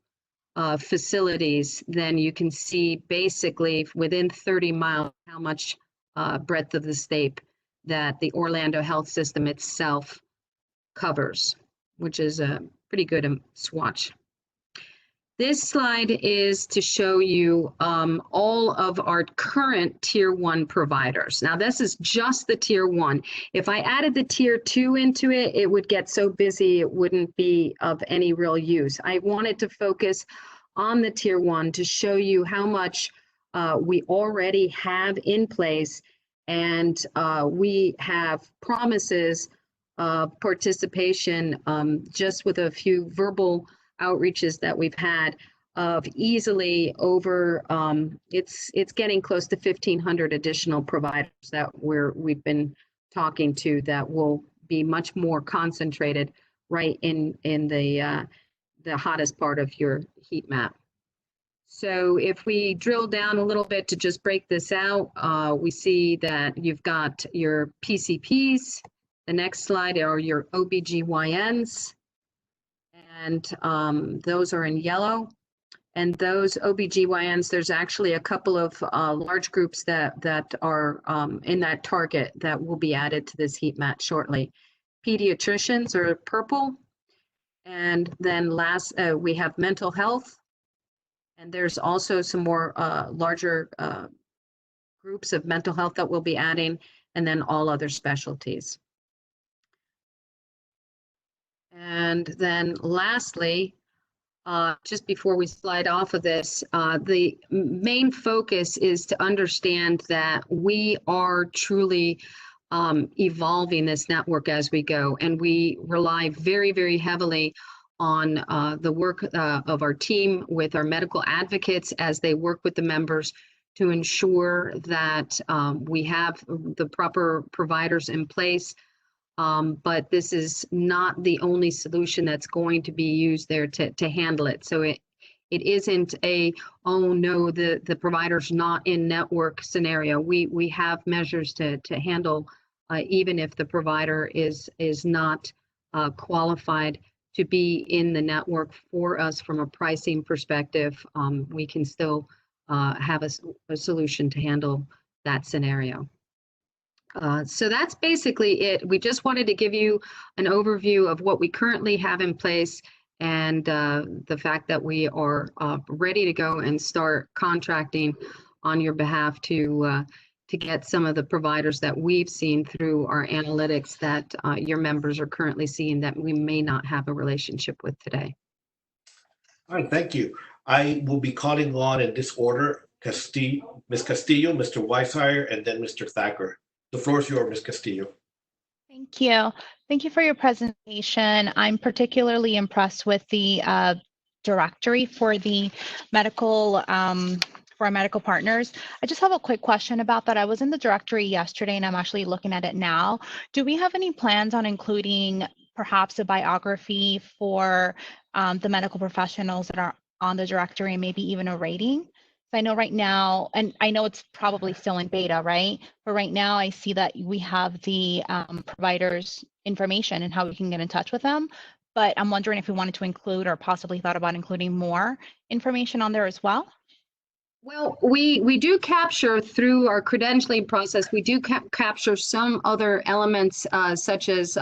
facilities, then you can see basically within 30 miles how much breadth of the state that the Orlando Health system itself covers, which is a pretty good swatch. This slide is to show you all of our current tier 1 providers. Now, this is just the tier 1. If I added the tier 2 into it, it would get so busy it wouldn't be of any real use. I wanted to focus on the tier 1 to show you how much we already have in place, and we have promises of participation just with a few verbal outreaches that we've had of easily over it's getting close to 1,500 additional providers that we've been talking to that will be much more concentrated right in the hottest part of your heat map. So if we drill down a little bit to just break this out, we see that you've got your PCPs. The next slide are your OBGYNs. And those are in yellow. And those OBGYNs, there's actually a couple of large groups that are in that target that will be added to this heat map shortly. Pediatricians are purple. And then last, we have mental health. And there's also some more larger groups of mental health that we'll be adding, and then all other specialties. And then lastly, just before we slide off of this, the main focus is to understand that we are truly evolving this network as we go, and we rely very, very heavily on the work of our team with our medical advocates as they work with the members to ensure that we have the proper providers in place. But this is not the only solution that's going to be used there to handle it. So it isn't a, oh no, the provider's not in network scenario. We have measures to handle even if the provider is not qualified to be in the network for us from a pricing perspective. We can still have a solution to handle that scenario. So that's basically it. We just wanted to give you an overview of what we currently have in place and the fact that we are ready to go and start contracting on your behalf to get some of the providers that we've seen through our analytics that your members are currently seeing that we may not have a relationship with today.
All right, thank you. I will be calling on in this order, Ms. Castillo, Mr. Weishire, and then Mr. Thacker. The floor is yours, Ms. Castillo.
Thank you. Thank you for your presentation. I'm particularly impressed with the directory for the medical for our medical partners. I just have a quick question about that. I was in the directory yesterday and I'm actually looking at it now. Do we have any plans on including perhaps a biography for the medical professionals that are on the directory and maybe even a rating? I know right now, and I know it's probably still in beta, right? But right now I see that we have the providers' information and how we can get in touch with them. But I'm wondering if we wanted to include or possibly thought about including more information on there as well.
Well, we do capture through our credentialing process, we do capture some other elements such as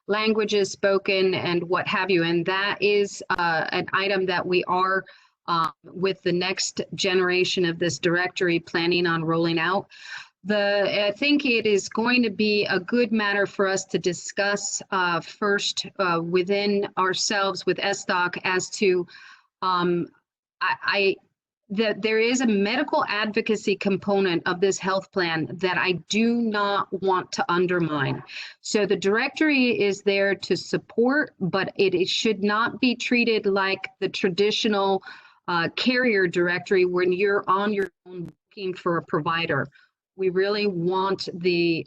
languages spoken and what have you. And that is an item that we are with the next generation of this directory planning on rolling out. I think it is going to be a good matter for us to discuss first within ourselves with SDOC as to that there is a medical advocacy component of this health plan that I do not want to undermine. So the directory is there to support, but it should not be treated like the traditional carrier directory when you're on your own looking for a provider. We really want the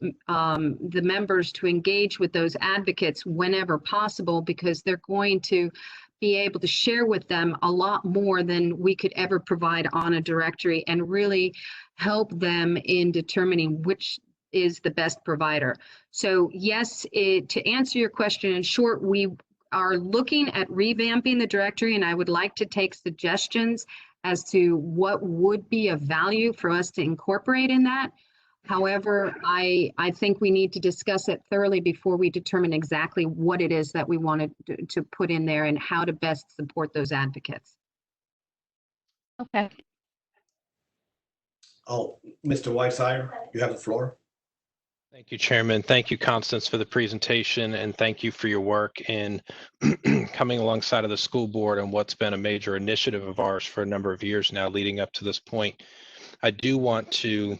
members to engage with those advocates whenever possible because they're going to be able to share with them a lot more than we could ever provide on a directory and really help them in determining which is the best provider. So yes, to answer your question in short, we are looking at revamping the directory and I would like to take suggestions as to what would be of value for us to incorporate in that. However, I think we need to discuss it thoroughly before we determine exactly what it is that we wanted to put in there and how to best support those advocates.
Okay.
Oh, Mr. Weishire, you have the floor.
Thank you, Chairman. Thank you, Constance, for the presentation, and thank you for your work in coming alongside of the school board and what's been a major initiative of ours for a number of years now leading up to this point. I do want to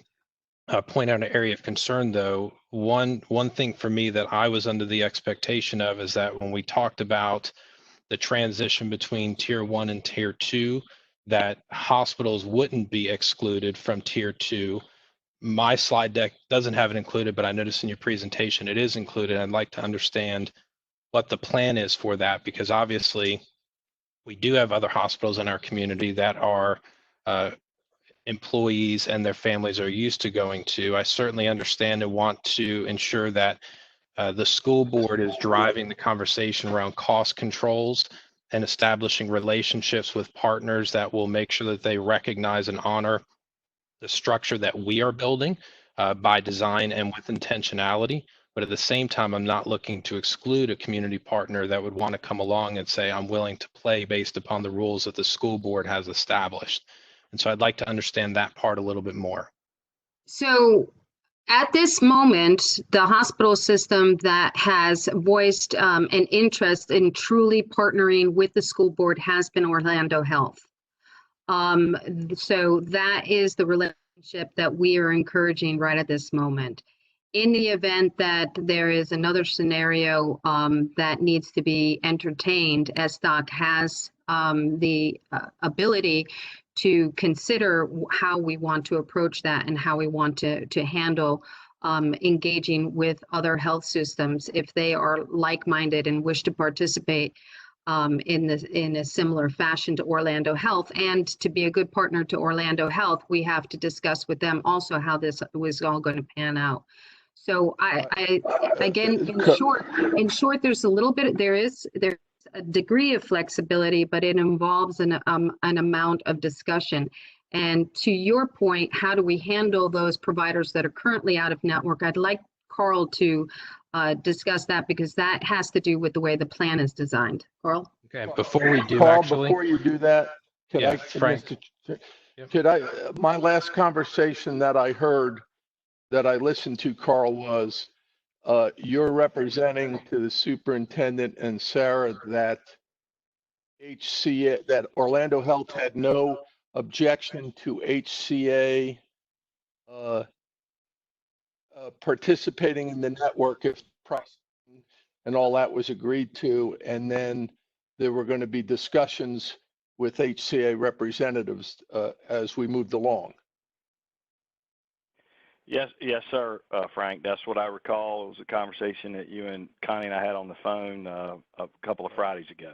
point out an area of concern, though. One thing for me that I was under the expectation of is that when we talked about the transition between tier 1 and tier 2, that hospitals wouldn't be excluded from tier 2. My slide deck doesn't have it included, but I noticed in your presentation it is included. I'd like to understand what the plan is for that, because obviously we do have other hospitals in our community that are employees and their families are used to going to. I certainly understand and want to ensure that the school board is driving the conversation around cost controls and establishing relationships with partners that will make sure that they recognize and honor the structure that we are building by design and with intentionality. But at the same time, I'm not looking to exclude a community partner that would want to come along and say, I'm willing to play based upon the rules that the school board has established. And so I'd like to understand that part a little bit more.
So at this moment, the hospital system that has voiced an interest in truly partnering with the school board has been Orlando Health. So that is the relationship that we are encouraging right at this moment. In the event that there is another scenario that needs to be entertained, SDOC has the ability to consider how we want to approach that and how we want to handle engaging with other health systems if they are like-minded and wish to participate in a similar fashion to Orlando Health. And to be a good partner to Orlando Health, we have to discuss with them also how this was all going to pan out. So I again, in short, there's a little bit, there's a degree of flexibility, but it involves an amount of discussion. And to your point, how do we handle those providers that are currently out of network? I'd like Carl to discuss that because that has to do with the way the plan is designed. Carl?
Okay, before we do
Carl,
actually,
before you do that, could
yeah,
I,
Frank. Yep.
could I, my last conversation that I heard, that I listened to, Carl, was you're representing to the superintendent and Sarah that HCA, that Orlando Health had no objection to HCA participating in the network if pricing and all that was agreed to, and then there were going to be discussions with HCA representatives as we moved along.
Yes, sir, Frank. That's what I recall. It was a conversation that you and Connie and I had on the phone a couple of Fridays ago.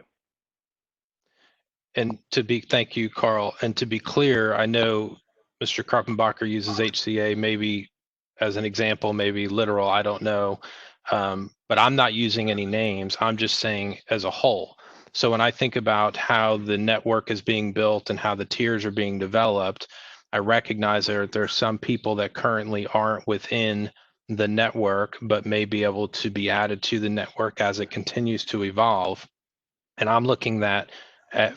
And thank you, Carl. And to be clear, I know Mr. Karpenbacher uses HCA maybe as an example, maybe literal, I don't know. But I'm not using any names. I'm just saying as a whole. So when I think about how the network is being built and how the tiers are being developed, I recognize there are some people that currently aren't within the network, but may be able to be added to the network as it continues to evolve. And I'm looking at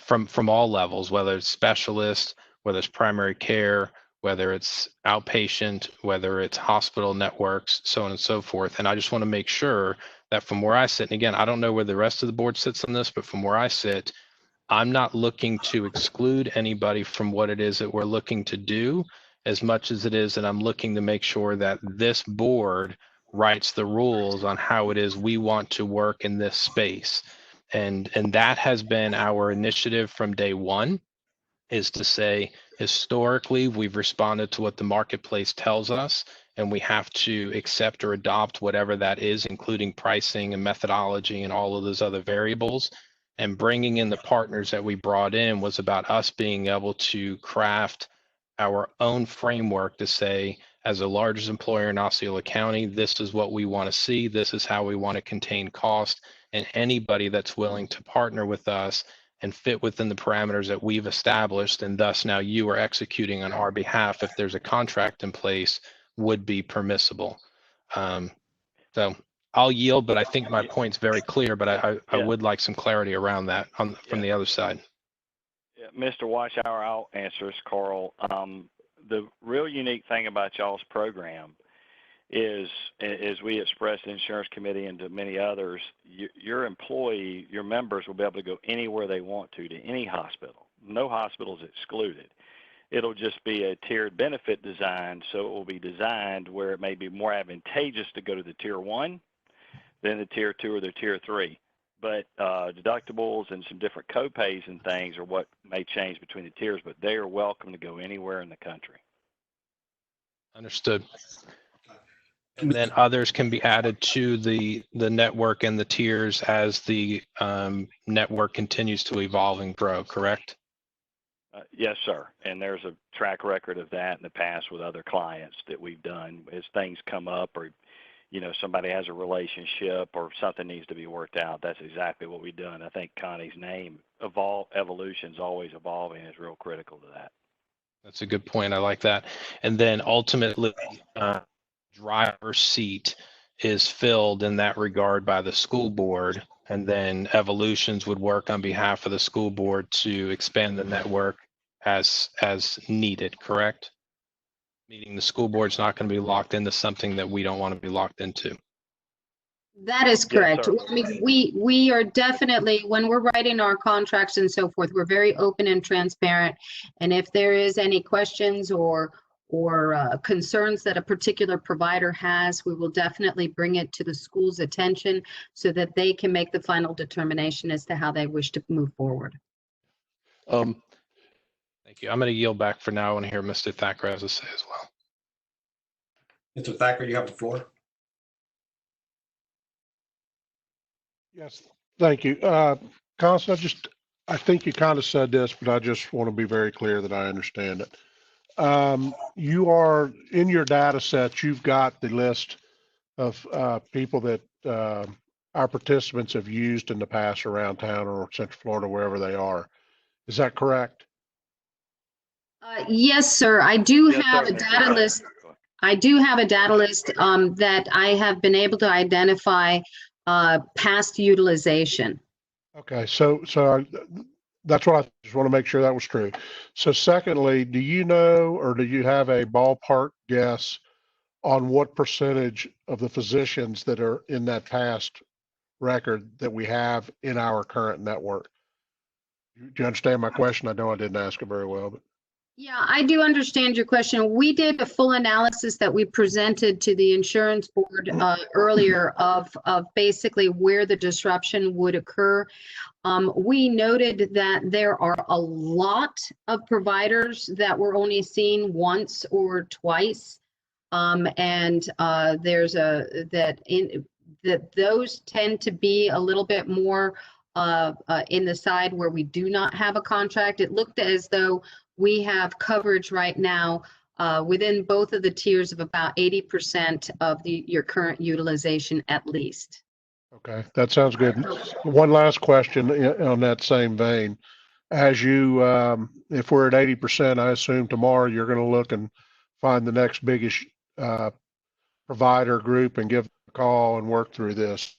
from all levels, whether it's specialist, whether it's primary care, whether it's outpatient, whether it's hospital networks, so on and so forth. And I just want to make sure that from where I sit, and again, I don't know where the rest of the board sits on this, but from where I sit, I'm not looking to exclude anybody from what it is that we're looking to do as much as it is that I'm looking to make sure that this board writes the rules on how it is we want to work in this space. And that has been our initiative from day one, is to say, historically, we've responded to what the marketplace tells us, and we have to accept or adopt whatever that is, including pricing and methodology and all of those other variables. And bringing in the partners that we brought in was about us being able to craft our own framework to say, as the largest employer in Osceola County, this is what we want to see. This is how we want to contain cost. And anybody that's willing to partner with us and fit within the parameters that we've established, and thus now you are executing on our behalf, if there's a contract in place, would be permissible. So I'll yield, but I think my point's very clear, but I would like some clarity around that from the other side.
Yeah, Mr. Washauer, I'll answer this, Carl. The real unique thing about y'all's program is, as we expressed in the insurance committee and to many others, your members will be able to go anywhere they want to any hospital. No hospital is excluded. It'll just be a tiered benefit design, so it will be designed where it may be more advantageous to go to the tier 1 than the tier 2 or the tier 3. But deductibles and some different co-pays and things are what may change between the tiers, but they are welcome to go anywhere in the country.
Understood. And then others can be added to the network and the tiers as the network continues to evolve and grow, correct?
Yes, sir. And there's a track record of that in the past with other clients that we've done as things come up, or somebody has a relationship or something needs to be worked out. That's exactly what we've done. I think Connie's name, evolution's always evolving, is real critical to that.
That's a good point. I like that. And then ultimately, driver's seat is filled in that regard by the school board, and then Evolutions would work on behalf of the school board to expand the network as needed, correct? Meaning the school board's not going to be locked into something that we don't want to be locked into.
That is correct.
Yes,
I mean, we are definitely, when we're writing our contracts and so forth, we're very open and transparent. And if there is any questions or concerns that a particular provider has, we will definitely bring it to the school's attention so that they can make the final determination as to how they wish to move forward.
Thank you. I'm going to yield back for now and hear Mr. Thacker has to say as well.
Mr. Thacker, you have the floor.
Yes, thank you. Constance, I think you kind of said this, but I just want to be very clear that I understand it. You are, in your data set, you've got the list of people that our participants have used in the past around town or Central Florida, wherever they are. Is that correct?
Yes, sir. I do
Yes,
have
sir,
a
Mr.
data
Taylor.
list. I do have a data list that I have been able to identify past utilization.
Okay, so that's what I just want to make sure that was true. So secondly, do you know, or do you have a ballpark guess on what percentage of the physicians that are in that past record that we have in our current network? Do you understand my question? I know I didn't ask it very well, but.
Yeah, I do understand your question. We did a full analysis that we presented to the insurance board earlier of basically where the disruption would occur. We noted that there are a lot of providers that were only seen once or twice. And there's that those tend to be a little bit more in the side where we do not have a contract. It looked as though we have coverage right now within both of the tiers of about 80% of your current utilization at least.
Okay, that sounds good. One last question on that same vein. As you, if we're at 80%, I assume tomorrow you're going to look and find the next biggest provider group and give them a call and work through this.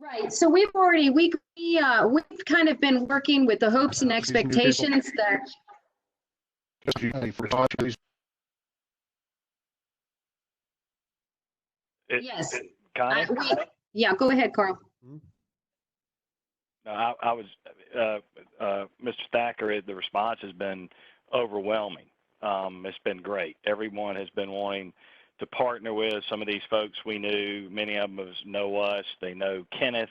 Right. So we've kind of been working with the hopes and expectations that. Yes.
Connie?
Yeah, go ahead, Carl.
No, I was, Mr. Thacker, the response has been overwhelming. It's been great. Everyone has been wanting to partner with some of these folks we knew. Many of them know us. They know Kenneth.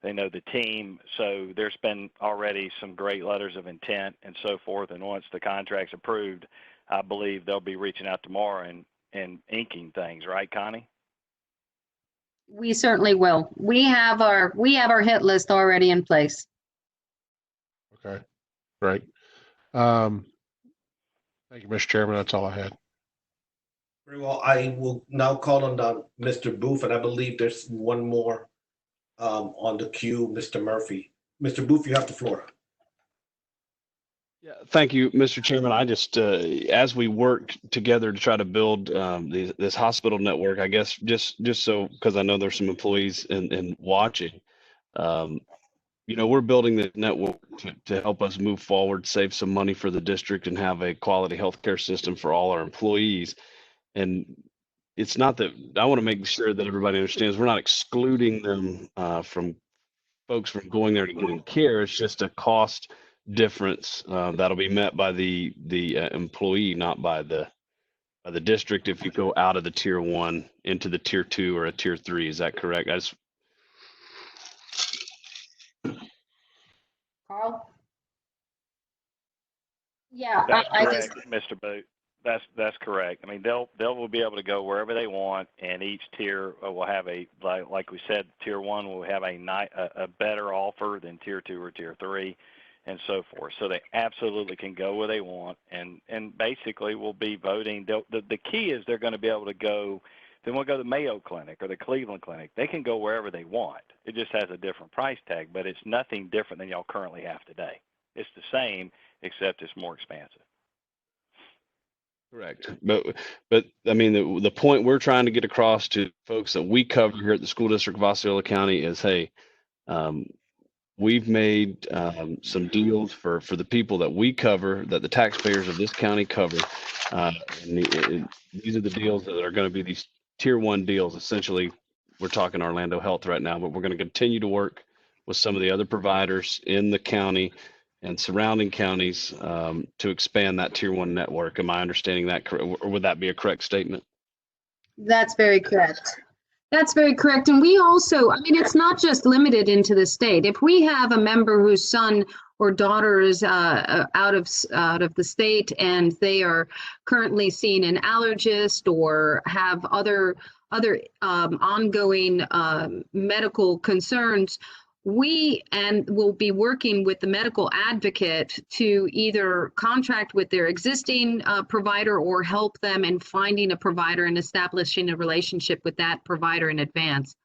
They know the team. So there's been already some great letters of intent and so forth. And once the contract's approved, I believe they'll be reaching out tomorrow and inking things, right, Connie?
We certainly will. We have our hit list already in place.
Okay, great. Thank you, Mr. Chairman. That's all I had.
Very well. I will now call on Mr. Booth, and I believe there's one more on the queue, Mr. Murphy. Mr. Booth, you have the floor.
Yeah, thank you, Mr. Chairman. I just, as we work together to try to build this hospital network, I guess just so, because I know there's some employees in watching, we're building the network to help us move forward, save some money for the district, and have a quality healthcare system for all our employees. And it's not that I want to make sure that everybody understands we're not excluding them from folks from going there to getting care. It's just a cost difference that'll be met by the employee, not by the district. If you go out of the tier 1 into the tier 2 or a tier 3, is that correct?
Carl? Yeah,
That's correct, Mr. Booth. That's correct. I mean, they'll be able to go wherever they want, and each tier will have like we said, tier 1 will have a better offer than tier 2 or tier 3, and so forth. So they absolutely can go where they want, and basically will be voting. The key is they're going to be able to go. They want to go to the Mayo Clinic or the Cleveland Clinic. They can go wherever they want. It just has a different price tag, but it's nothing different than y'all currently have today. It's the same, except it's more expansive.
Correct. But I mean, the point we're trying to get across to folks that we cover here at the School District of Osceola County is, hey, we've made some deals for the people that we cover, that the taxpayers of this county cover. And these are the deals that are going to be these tier 1 deals. Essentially, we're talking Orlando Health right now, but we're going to continue to work with some of the other providers in the county and surrounding counties to expand that tier 1 network. Am I understanding that correct, or would that be a correct statement?
That's very correct. That's very correct. And we also, I mean, it's not just limited into the state. If we have a member whose son or daughter is out of the state and they are currently seeing an allergist or have other ongoing medical concerns, we will be working with the medical advocate to either contract with their existing provider or help them in finding a provider and establishing a relationship with that provider in advance.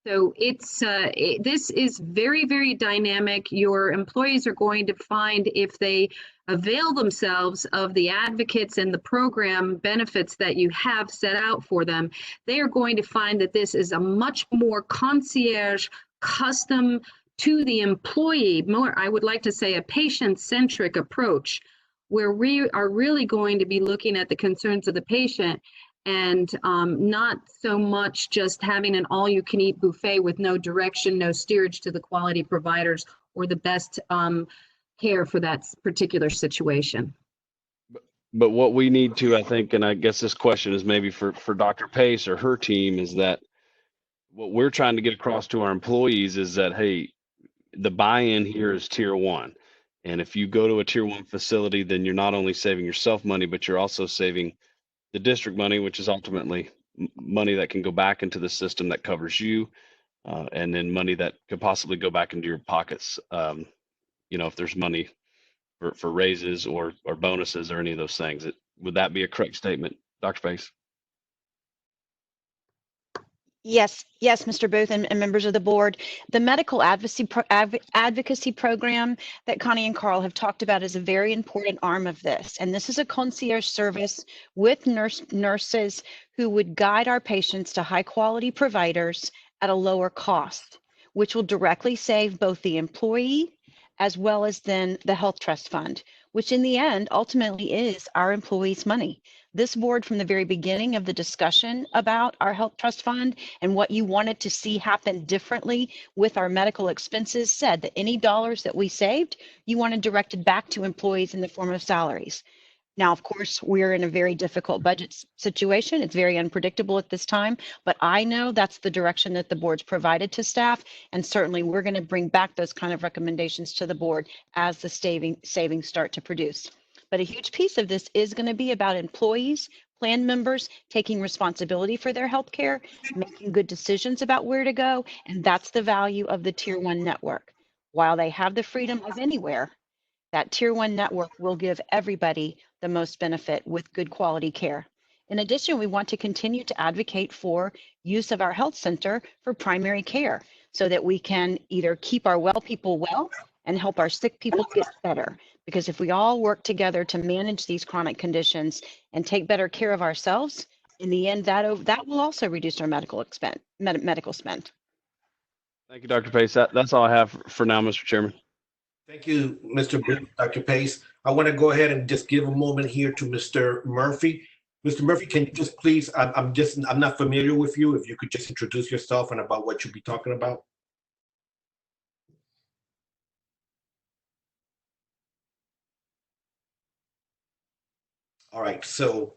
So this is very, very dynamic. Your employees are going to find, if they avail themselves of the advocates and the program benefits that you have set out for them, they are going to find that this is a much more concierge, custom to the employee, more, I would like to say, a patient-centric approach, where we are really going to be looking at the concerns of the patient and not so much just having an all-you-can-eat buffet with no direction, no steerage to the quality providers or the best care for that particular situation.
But what we need to, I think, and I guess this question is maybe for Dr. Pace or her team, is that what we're trying to get across to our employees is that, hey, the buy-in here is tier 1. And if you go to a tier 1 facility, then you're not only saving yourself money, but you're also saving the district money, which is ultimately money that can go back into the system that covers you, and then money that could possibly go back into your pockets. If there's money for raises or bonuses or any of those things. Would that be a correct statement, Dr. Pace?
Yes, Mr. Booth and members of the board. The medical advocacy program that Connie and Carl have talked about is a very important arm of this. And this is a concierge service with nurses who would guide our patients to high quality providers at a lower cost, which will directly save both the employee as well as then the health trust fund, which in the end ultimately is our employees' money. This board, from the very beginning of the discussion about our health trust fund and what you wanted to see happen differently with our medical expenses, said that any dollars that we saved, you wanted directed back to employees in the form of salaries. Now, of course, we're in a very difficult budget situation. It's very unpredictable at this time, but I know that's the direction that the board's provided to staff. And certainly we're going to bring back those kind of recommendations to the board as the savings start to produce. But a huge piece of this is going to be about employees, plan members taking responsibility for their health care, making good decisions about where to go. And that's the value of the Tier 1 network. While they have the freedom of anywhere, that Tier 1 network will give everybody the most benefit with good quality care. In addition, we want to continue to advocate for use of our health center for primary care so that we can either keep our well people well and help our sick people get better. Because if we all work together to manage these chronic conditions and take better care of ourselves, in the end, that will also reduce our medical spend.
Thank you, Dr. Pace. That's all I have for now, Mr. Chairman.
Thank you, Mr. Dr. Pace. I want to go ahead and just give a moment here to Mr. Murphy. Mr. Murphy, can you just please, I'm not familiar with you. If you could just introduce yourself and about what you'll be talking about. All right, so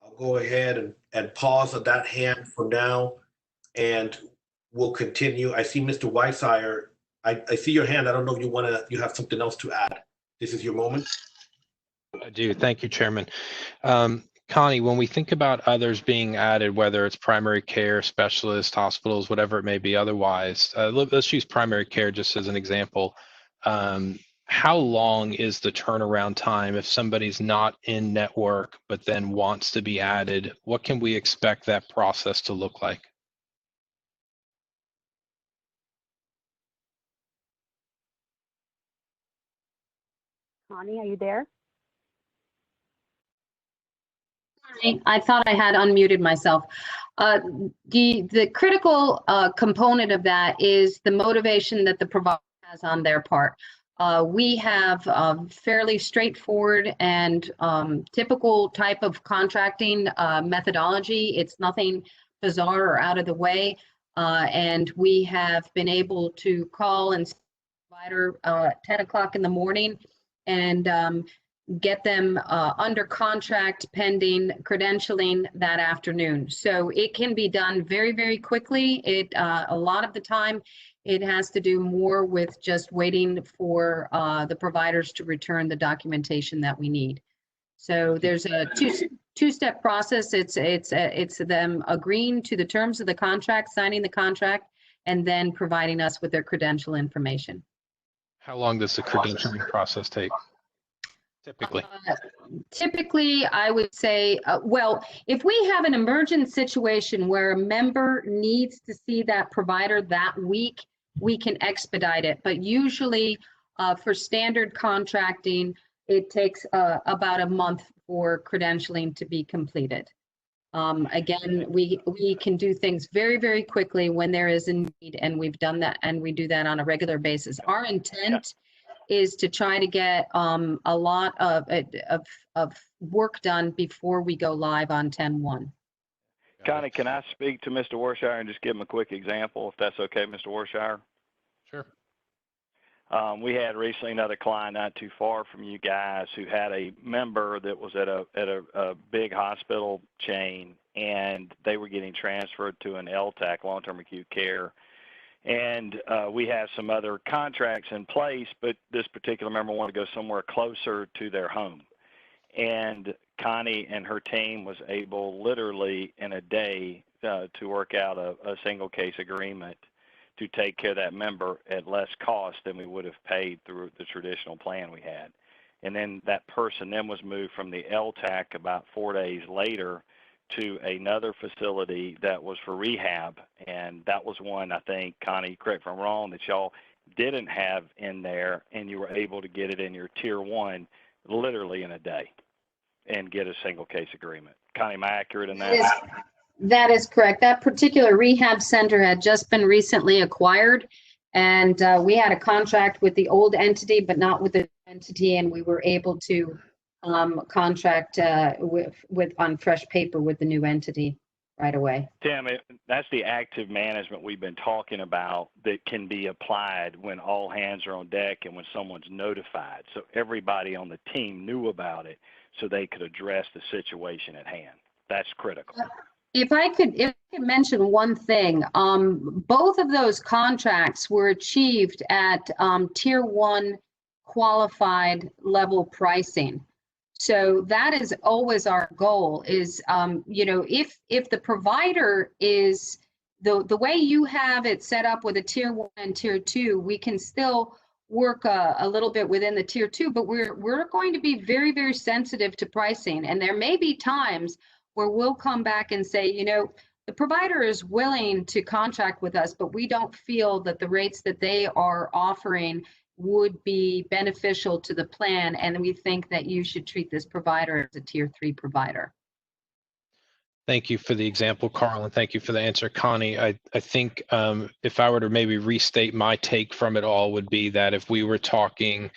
I'll go ahead and pause on that hand for now, and we'll continue. I see Mr. Weissayer. I see your hand. I don't know if you have something else to add. This is your moment.
I do. Thank you, Chairman. Connie, when we think about others being added, whether it's primary care, specialists, hospitals, whatever it may be otherwise, let's use primary care just as an example. How long is the turnaround time if somebody's not in network but then wants to be added? What can we expect that process to look like?
Connie, are you there?
I thought I had unmuted myself. The critical component of that is the motivation that the provider has on their part. We have fairly straightforward and typical type of contracting methodology. It's nothing bizarre or out of the way. And we have been able to call and provider 10 o'clock in the morning and get them under contract pending credentialing that afternoon. So it can be done very, very quickly. A lot of the time, it has to do more with just waiting for the providers to return the documentation that we need. So there's a two-step process. It's them agreeing to the terms of the contract, signing the contract, and then providing us with their credential information.
How long does the credentialing process take? Typically?
Typically, I would say, well, if we have an emergent situation where a member needs to see that provider that week, we can expedite it. But usually, For standard contracting, it takes about a month for credentialing to be completed. Again, we can do things very, very quickly when there is a need, and we've done that, and we do that on a regular basis. Our intent is to try to get a lot of work done before we go live on 10/1.
Connie, can I speak to Mr. Warshire and just give him a quick example, if that's okay, Mr. Warshire?
Sure.
We had recently another client not too far from you guys who had a member that was at a big hospital chain, and they were getting transferred to an LTAC, long-term acute care. And we have some other contracts in place, but this particular member wanted to go somewhere closer to their home. And Connie and her team was able literally in a day to work out a single case agreement to take care of that member at less cost than we would have paid through the traditional plan we had. And then that person then was moved from the LTAC about 4 days later to another facility that was for rehab. And that was one, I think, Connie, correct if I'm wrong, that y'all didn't have in there, and you were able to get it in your tier 1 literally in a day and get a single case agreement. Connie, am I accurate in that?
That is correct. That particular rehab center had just been recently acquired, and we had a contract with the old entity, but not with the entity, and we were able to contract with on fresh paper with the new entity right away.
Tim, that's the active management we've been talking about that can be applied when all hands are on deck and when someone's notified. So everybody on the team knew about it so they could address the situation at hand. That's critical.
If I could mention one thing, both of those contracts were achieved at tier 1 qualified level pricing. So that is always our goal is, if the provider is the way you have it set up with a tier 1 and tier 2, we can still work a little bit within the tier 2, but we're going to be very, very sensitive to pricing. And there may be times where we'll come back and say, the provider is willing to contract with us, but we don't feel that the rates that they are offering would be beneficial to the plan, and we think that you should treat this provider as a tier 3 provider.
Thank you for the example, Carl, and thank you for the answer, Connie. I think if I were to maybe restate my take from it all would be that if we were talking,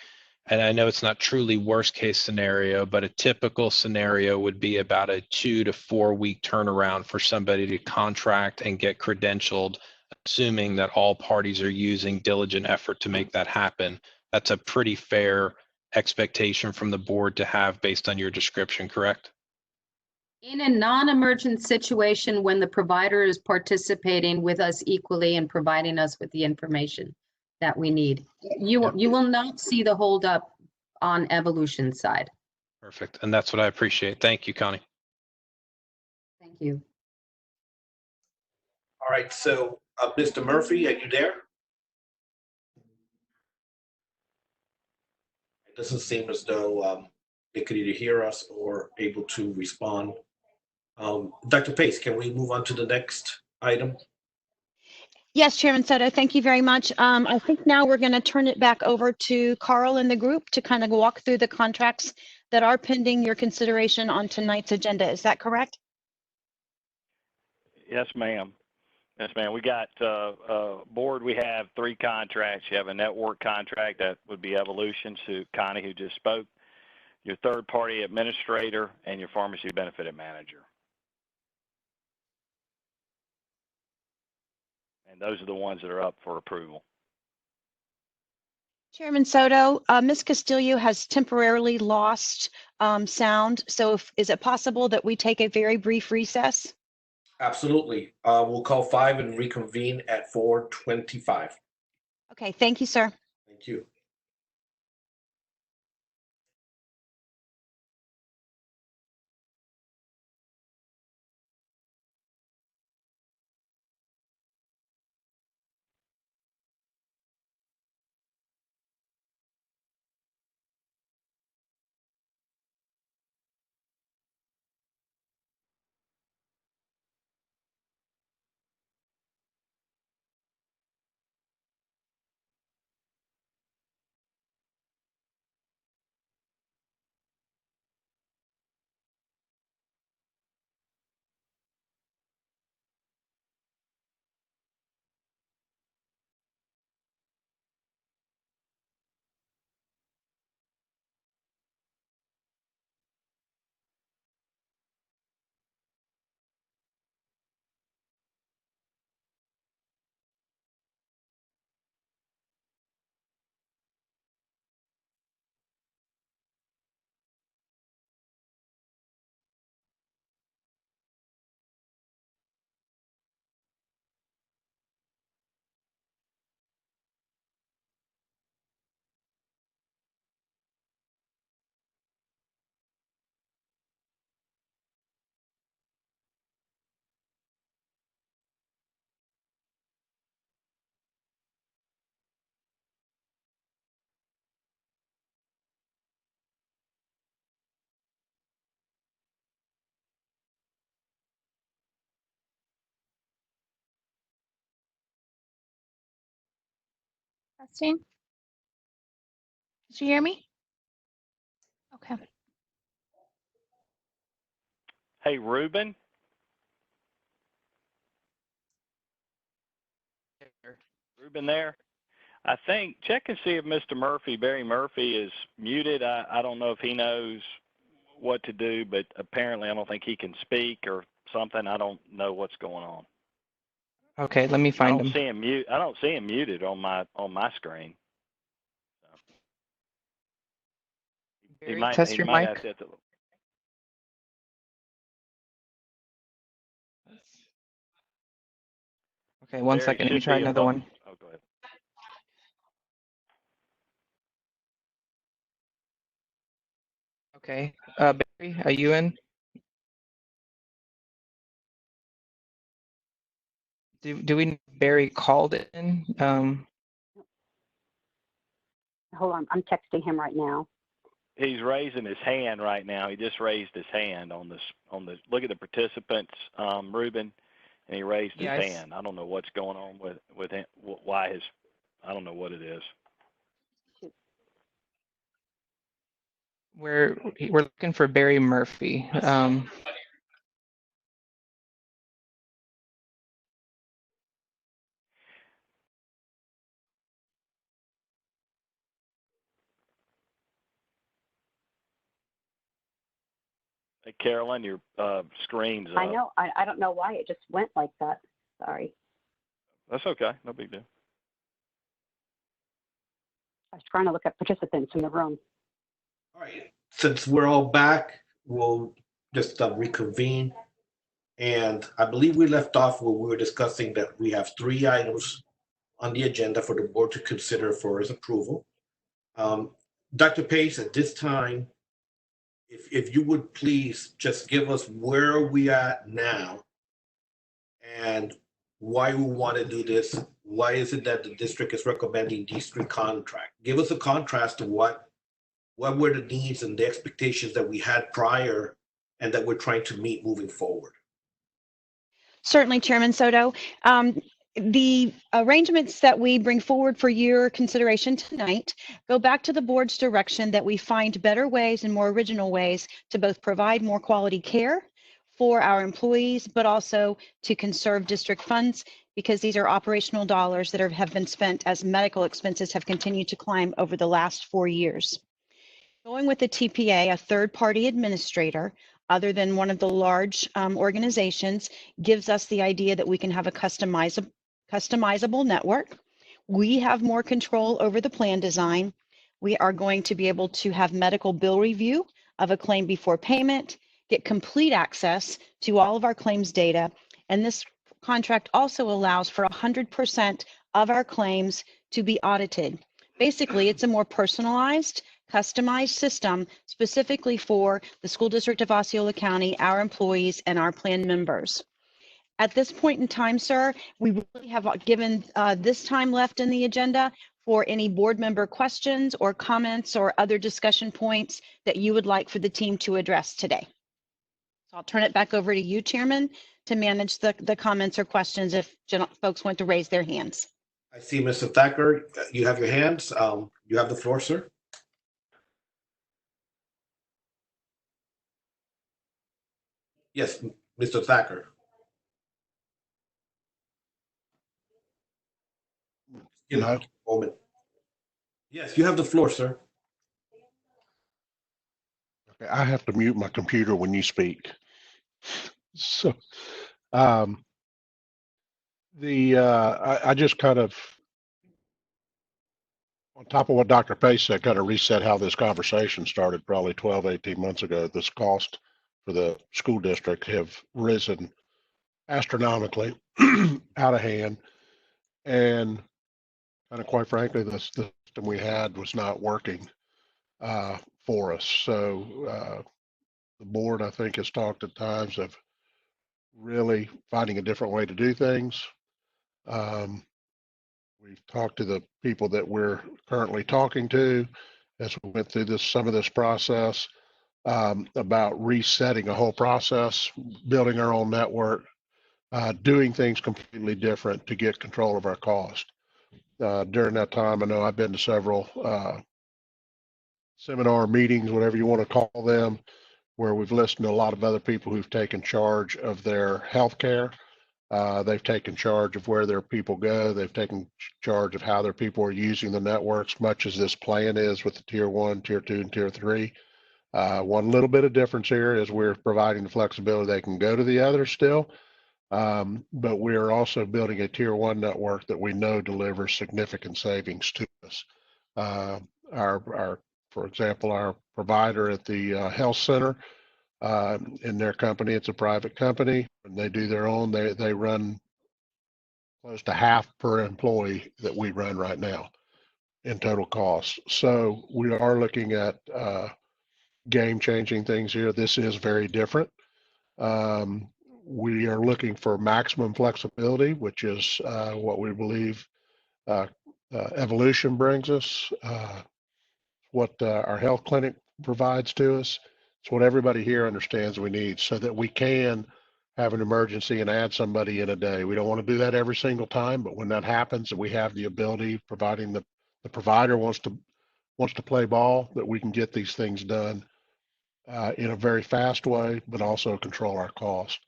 and I know it's not truly worst case scenario, but a typical scenario would be about a 2 to 4 week turnaround for somebody to contract and get credentialed, assuming that all parties are using diligent effort to make that happen. That's a pretty fair expectation from the board to have based on your description, correct?
In a non-emergent situation, when the provider is participating with us equally and providing us with the information that we need, you will not see the holdup on Evolution's side.
Perfect, and that's what I appreciate. Thank you, Connie.
Thank you.
All right, so Mr. Murphy, are you there? It doesn't seem as though they could either hear us or able to respond. Dr. Pace, can we move on to the next item?
Yes, Chairman Soto, thank you very much. I think now we're going to turn it back over to Carl and the group to kind of walk through the contracts that are pending your consideration on tonight's agenda. Is that correct?
Yes, ma'am. Yes, ma'am. We got board. We have 3 contracts. You have a network contract that would be Evolution, to Connie, who just spoke, your third-party administrator, and your pharmacy benefit manager. And those are the ones that are up for approval.
Chairman Soto, Ms. Castillo has temporarily lost sound. So is it possible that we take a very brief recess?
Absolutely. We'll call 5 and reconvene at 4:25.
Okay, thank you, sir.
Thank you.
Testing. Did you hear me? Okay.
Hey, Ruben. Ruben there? I think, check and see if Mr. Murphy, Barry Murphy, is muted. I don't know if he knows what to do, but apparently I don't think he can speak or something. I don't know what's going on.
Okay, let me
I
find
don't
him.
see him mute. I don't see him muted on my screen. He
Barry, test
he
your
might
mic.
have to.
Okay, one
Barry
second. Let me
should
try
be
another
above.
one.
Oh, go ahead.
Okay, Barry, are you in? Do we know if Barry called in?
Hold on, I'm texting him right now.
He's raising his hand right now. He just raised his hand on this. Look at the participants, Ruben, and he raised his hand. I don't know what's going on with him. Why his? I don't know what it is.
We're looking for Barry Murphy.
Hey, Carolyn, your screen's up.
I know. I don't know why it just went like that. Sorry.
That's okay. No big deal.
I was trying to look at participants in the room.
All right. Since we're all back, we'll just reconvene. And I believe we left off where we were discussing that we have 3 items on the agenda for the board to consider for its approval. Dr. Pace, at this time, if you would please just give us where are we at now and why we want to do this. Why is it that the district is recommending these 3 contracts? Give us a contrast to what were the needs and the expectations that we had prior and that we're trying to meet moving forward.
Certainly, Chairman Soto. The arrangements that we bring forward for your consideration tonight go back to the board's direction that we find better ways and more original ways to both provide more quality care for our employees, but also to conserve district funds, because these are operational dollars that have been spent as medical expenses have continued to climb over the last 4 years. Going with the TPA, a third-party administrator, other than one of the large organizations, gives us the idea that we can have a customizable network. We have more control over the plan design. We are going to be able to have medical bill review of a claim before payment, get complete access to all of our claims data, and this contract also allows for 100% of our claims to be audited. Basically, it's a more personalized, customized system specifically for the school district of Osceola County, our employees, and our plan members. At this point in time, sir, we really have given this time left in the agenda for any board member questions or comments or other discussion points that you would like for the team to address today. So I'll turn it back over to you, Chairman, to manage the comments or questions if folks want to raise their hands.
I see Mr. Thacker, you have your hands. You have the floor, sir. Yes, Mr. Thacker. Give me a moment. Yes, you have the floor, sir.
Okay, I have to mute my computer when you speak. So, I just kind of, on top of what Dr. Pace said, kind of reset how this conversation started probably 12, 18 months ago. This cost for the school district have risen astronomically out of hand. And kind of quite frankly, the system we had was not working for us. So the board, I think, has talked at times of really finding a different way to do things. We've talked to the people that we're currently talking to as we went through some of this process about resetting a whole process, building our own network, doing things completely different to get control of our cost. during that time. I know I've been to several seminar meetings, whatever you want to call them, where we've listened to a lot of other people who've taken charge of their healthcare. They've taken charge of where their people go. They've taken charge of how their people are using the networks, much as this plan is with the tier 1, tier 2, and tier 3. One little bit of difference here is we're providing the flexibility they can go to the others still, but we're also building a tier 1 network that we know delivers significant savings to us. For example, our provider at the health center, in their company, it's a private company, and they do their own. They run close to half per employee that we run right now in total costs. So we are looking at game-changing things here. This is very different. We are looking for maximum flexibility, which is what we believe evolution brings us, what our health clinic provides to us. It's what everybody here understands we need so that we can have an emergency and add somebody in a day. We don't want to do that every single time, but when that happens, that we have the ability, providing the provider wants to play ball, that we can get these things done in a very fast way, but also control our cost.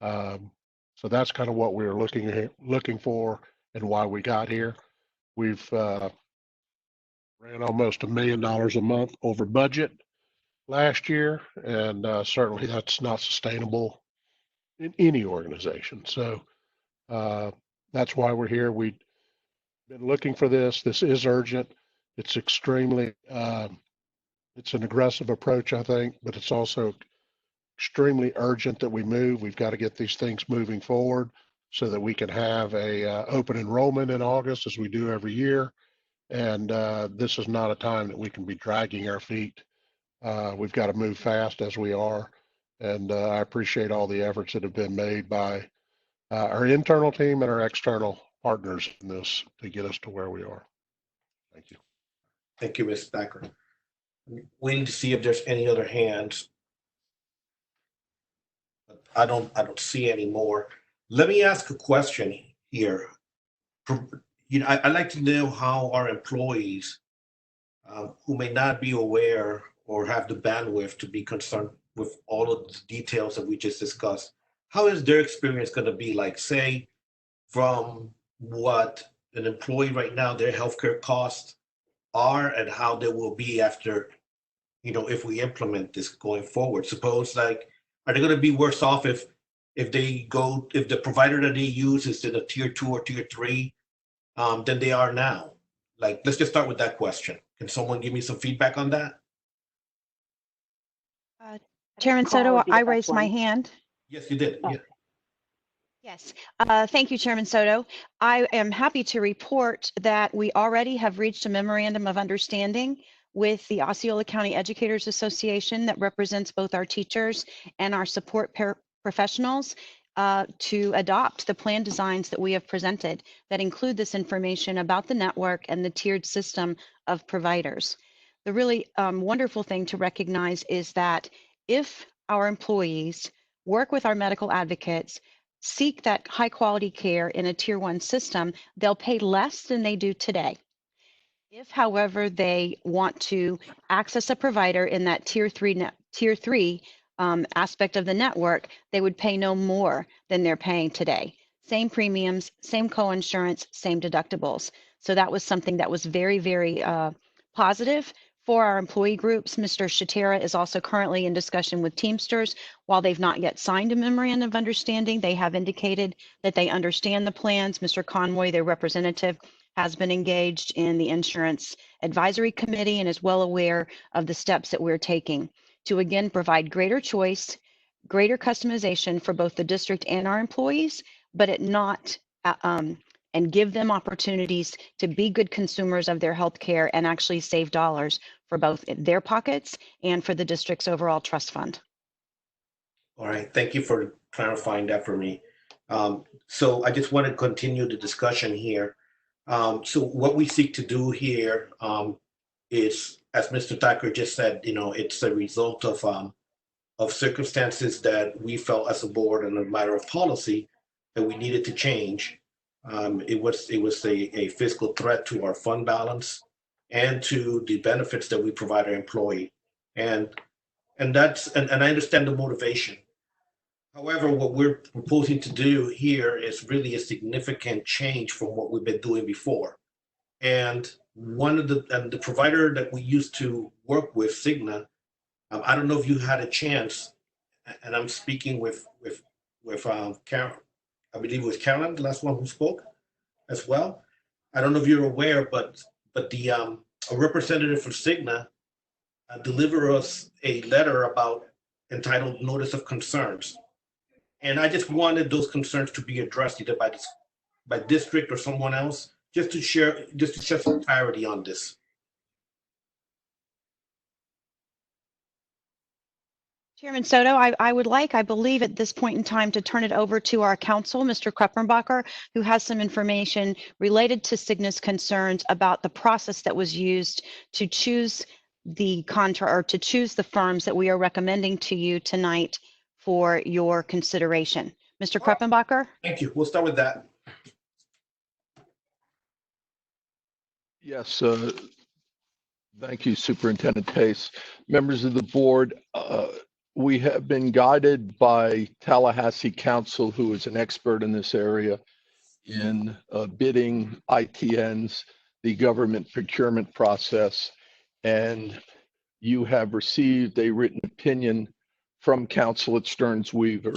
So that's kind of what we were looking for and why we got here. We've ran almost $1 million a month over budget last year, and certainly that's not sustainable in any organization. So that's why we're here. We've been looking for this. This is urgent. It's extremely, it's an aggressive approach, I think, but it's also extremely urgent that we move. We've got to get these things moving forward so that we can have a open enrollment in August, as we do every year. And this is not a time that we can be dragging our feet. We've got to move fast as we are. And I appreciate all the efforts that have been made by our internal team and our external partners in this to get us to where we are. Thank you.
Thank you, Ms. Thacker. We need to see if there's any other hands. I don't see any more. Let me ask a question here. I'd like to know how our employees who may not be aware or have the bandwidth to be concerned with all of the details that we just discussed, how is their experience going to be like, say, from what an employee right now, their healthcare costs are and how they will be after, if we implement this going forward? Suppose, like, are they going to be worse off if the provider that they use is in a tier 2 or tier 3 than they are now? Like, let's just start with that question. Can someone give me some feedback on that?
Chairman Soto, I raised my hand.
Yes, you did. Yeah.
Yes, thank you, Chairman Soto. I am happy to report that we already have reached a memorandum of understanding with the Osceola County Educators Association that represents both our teachers and our support professionals to adopt the plan designs that we have presented that include this information about the network and the tiered system of providers. The really wonderful thing to recognize is that if our employees work with our medical advocates, seek that high quality care in a tier 1 system, they'll pay less than they do today. If, however, they want to access a provider in that tier 3 aspect of the network, they would pay no more than they're paying today. Same premiums, same co-insurance, same deductibles. So that was something that was very, very positive for our employee groups. Mr. Shatera is also currently in discussion with Teamsters. While they've not yet signed a memorandum of understanding, they have indicated that they understand the plans. Mr. Conway, their representative, has been engaged in the insurance advisory committee and is well aware of the steps that we're taking to, again, provide greater choice, greater customization for both the district and our employees, but and give them opportunities to be good consumers of their health care and actually save dollars for both their pockets and for the district's overall trust fund.
All right, thank you for clarifying that for me. So I just want to continue the discussion here. So what we seek to do here is, as Mr. Thacker just said, it's a result of circumstances that we felt as a board and a matter of policy that we needed to change. It was a fiscal threat to our fund balance and to the benefits that we provide our employee. And I understand the motivation. However, what we're proposing to do here is really a significant change from what we've been doing before. And the provider that we used to work with, Cigna, I don't know if you had a chance, and I'm speaking with Karen, I believe it was Karen, the last one who spoke as well. I don't know if you're aware, but the a representative from Cigna delivered us a letter about entitled Notice of Concerns. And I just wanted those concerns to be addressed either by district or someone else, just to shed some clarity on this.
Chairman Soto, I would like, I believe at this point in time, to turn it over to our counsel, Mr. Kreppenbacher, who has some information related to Cigna's concerns about the process that was used to choose the contract or to choose the firms that we are recommending to you tonight for your consideration. Mr. Kreppenbacher?
Thank you. We'll start with that.
Yes, thank you, Superintendent Pace. Members of the board, we have been guided by Tallahassee Council, who is an expert in this area, in bidding ITNs, the government procurement process, and you have received a written opinion from counsel at Stearns Weaver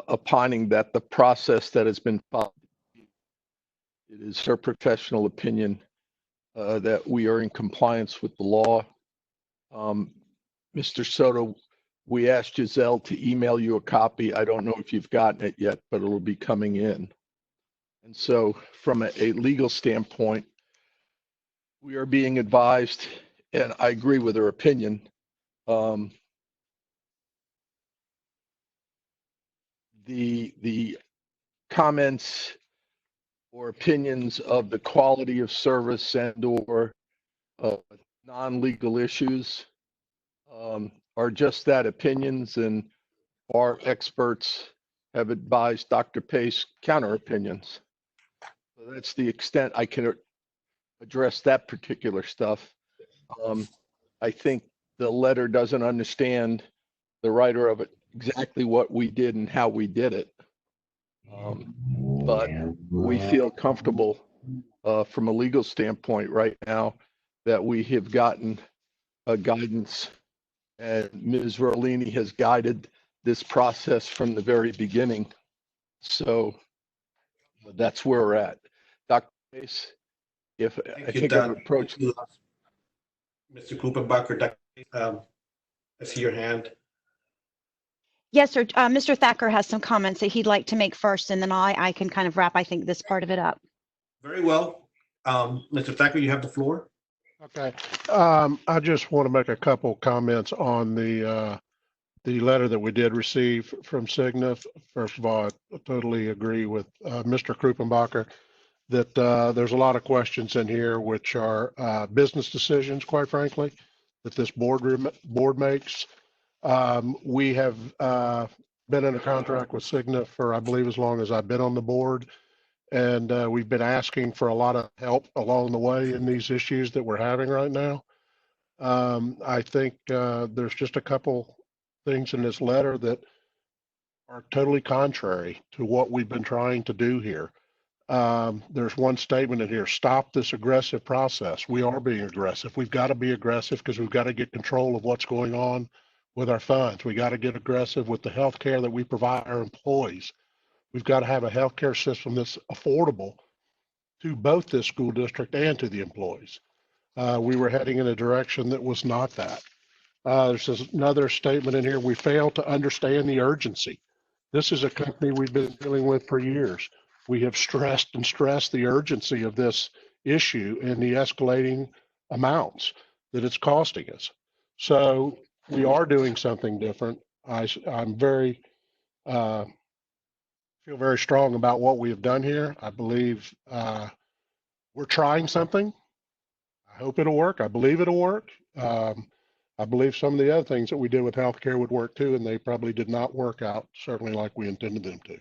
opining that the process that has been followed, it is her professional opinion that we are in compliance with the law. Mr. Soto, we asked Giselle to email you a copy. I don't know if you've gotten it yet, but it'll be coming in. And so from a legal standpoint, we are being advised, and I agree with her opinion, the comments or opinions of the quality of service and or non-legal issues are just that, opinions, and our experts have advised Dr. Pace counter opinions. So that's the extent I can address that particular stuff. I think the letter doesn't understand, the writer of it, exactly what we did and how we did it. But we feel comfortable from a legal standpoint right now that we have gotten a guidance, and Ms. Rolini has guided this process from the very beginning. So that's where we're at. Dr. Pace, if I think I've approached
Mr. Kruppenbacher, I see your hand.
Yes, sir. Mr. Thacker has some comments that he'd like to make first, and then I can kind of wrap, I think, this part of it up.
Very well. Mr. Thacker, you have the floor.
Okay. I just want to make a couple comments on the letter that we did receive from Cigna. First of all, I totally agree with Mr. Kruppenbacher that there's a lot of questions in here which are business decisions, quite frankly, that this board makes. We have been in a contract with Cigna for, I believe, as long as I've been on the board. And we've been asking for a lot of help along the way in these issues that we're having right now. I think there's just a couple things in this letter that are totally contrary to what we've been trying to do here. There's one statement in here: stop this aggressive process. We are being aggressive. We've got to be aggressive because we've got to get control of what's going on with our funds. We got to get aggressive with the health care that we provide our employees. We've got to have a healthcare system that's affordable to both this school district and to the employees. We were heading in a direction that was not that. There's another statement in here: we fail to understand the urgency. This is a company we've been dealing with for years. We have stressed and stressed the urgency of this issue and the escalating amounts that it's costing us. So we are doing something different. I'm very feel very strong about what we have done here. I believe we're trying something. I hope it'll work. I believe it'll work. I believe some of the other things that we did with healthcare would work too, and they probably did not work out certainly like we intended them to.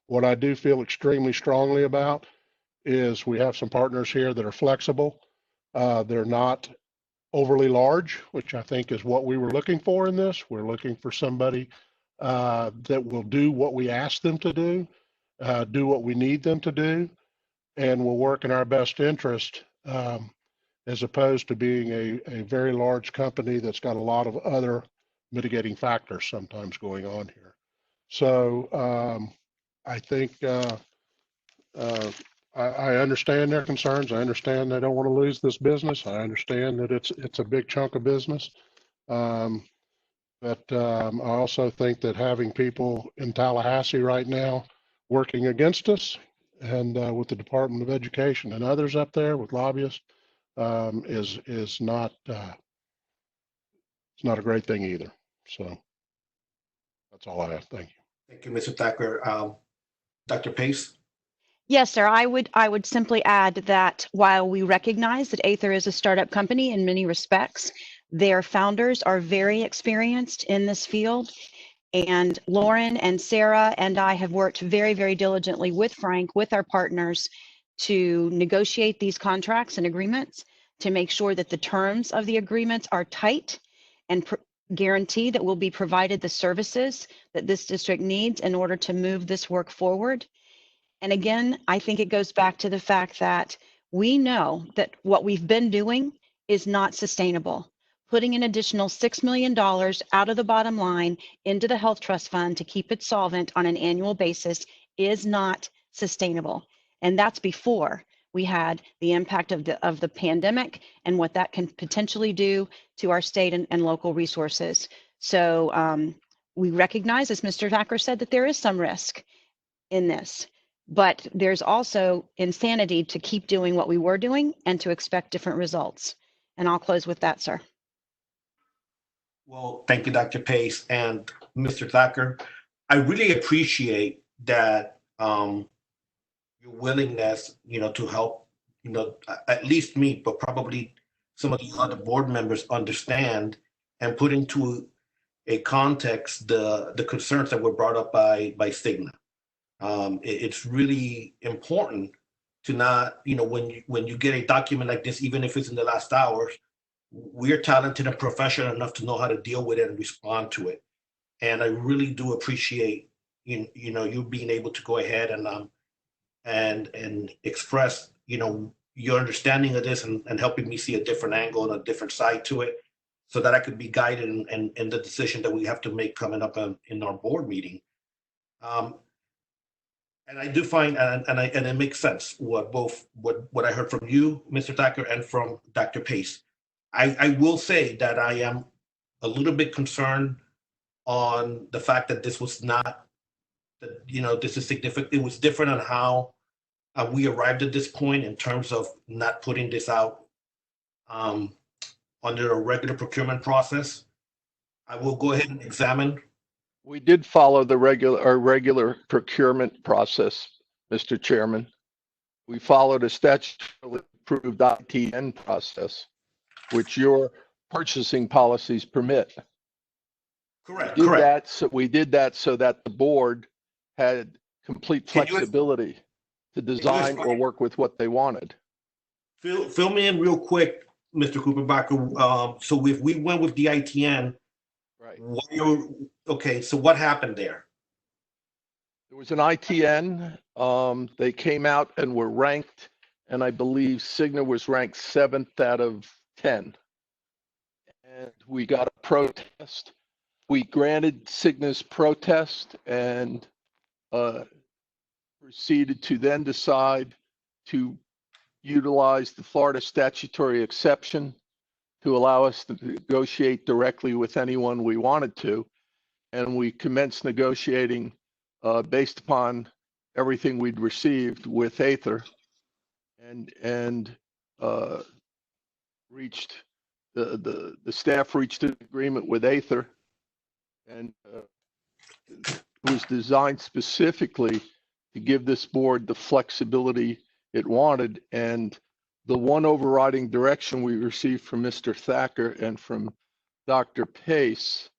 What I do feel extremely strongly about is we have some partners here that are flexible. They're not overly large, which I think is what we were looking for in this. We're looking for somebody that will do what we ask them to do what we need them to do, and will work in our best interest, as opposed to being a very large company that's got a lot of other mitigating factors sometimes going on here. So I think I understand their concerns. I understand they don't want to lose this business. I understand that it's a big chunk of business. But I also think that having people in Tallahassee right now working against us, and with the Department of Education and others up there with lobbyists, is not it's not a great thing either. So that's all I have. Thank you.
Thank you, Mr. Thacker. Dr. Pace?
Yes, sir. I would simply add that while we recognize that Aether is a startup company in many respects, their founders are very experienced in this field. And Lauren and Sarah and I have worked very, very diligently with Frank, with our partners, to negotiate these contracts and agreements to make sure that the terms of the agreements are tight and guarantee that we'll be provided the services that this district needs in order to move this work forward. And again, I think it goes back to the fact that we know that what we've been doing is not sustainable. Putting an additional $6 million out of the bottom line into the health trust fund to keep it solvent on an annual basis is not sustainable. And that's before we had the impact of the pandemic and what that can potentially do to our state and local resources. So we recognize, as Mr. Thacker said, that there is some risk in this. But there's also insanity to keep doing what we were doing and to expect different results. And I'll close with that, sir.
Well, thank you, Dr. Pace and Mr. Thacker. I really appreciate that your willingness, to help, at least me, but probably some of the other board members understand and put into a context the concerns that were brought up by Cigna. It's really important to not, when you get a document like this, even if it's in the last hours, we're talented and professional enough to know how to deal with it and respond to it. And I really do appreciate you being able to go ahead and express your understanding of this and helping me see a different angle and a different side to it, so that I could be guided in the decision that we have to make coming up in our board meeting. And I do find, and it makes sense what I heard from you, Mr. Thacker, and from Dr. Pace. I will say that I am a little bit concerned on the fact that this was not, this is significant. It was different on how we arrived at this point in terms of not putting this out under a regular procurement process. I will go ahead and examine.
We did follow the regular procurement process, Mr. Chairman. We followed a statutorily approved ITN process, which your purchasing policies permit.
Correct.
We did that so that the board had complete flexibility to design or work with what they wanted.
Fill me in real quick, Mr. Cooper-Baca. So if we went with the ITN, right? Okay, so what happened there?
There was an ITN. They came out and were ranked, and I believe Cigna was ranked 7th out of 10. And we got a protest. We granted Cigna's protest and proceeded to then decide to utilize the Florida statutory exception to allow us to negotiate directly with anyone we wanted to. And we commenced negotiating based upon everything we'd received with Aether, and reached the staff reached an agreement with Aether, and it was designed specifically to give this board the flexibility it wanted. And the one overriding direction we received from Mr. Thacker and from Dr. Pace,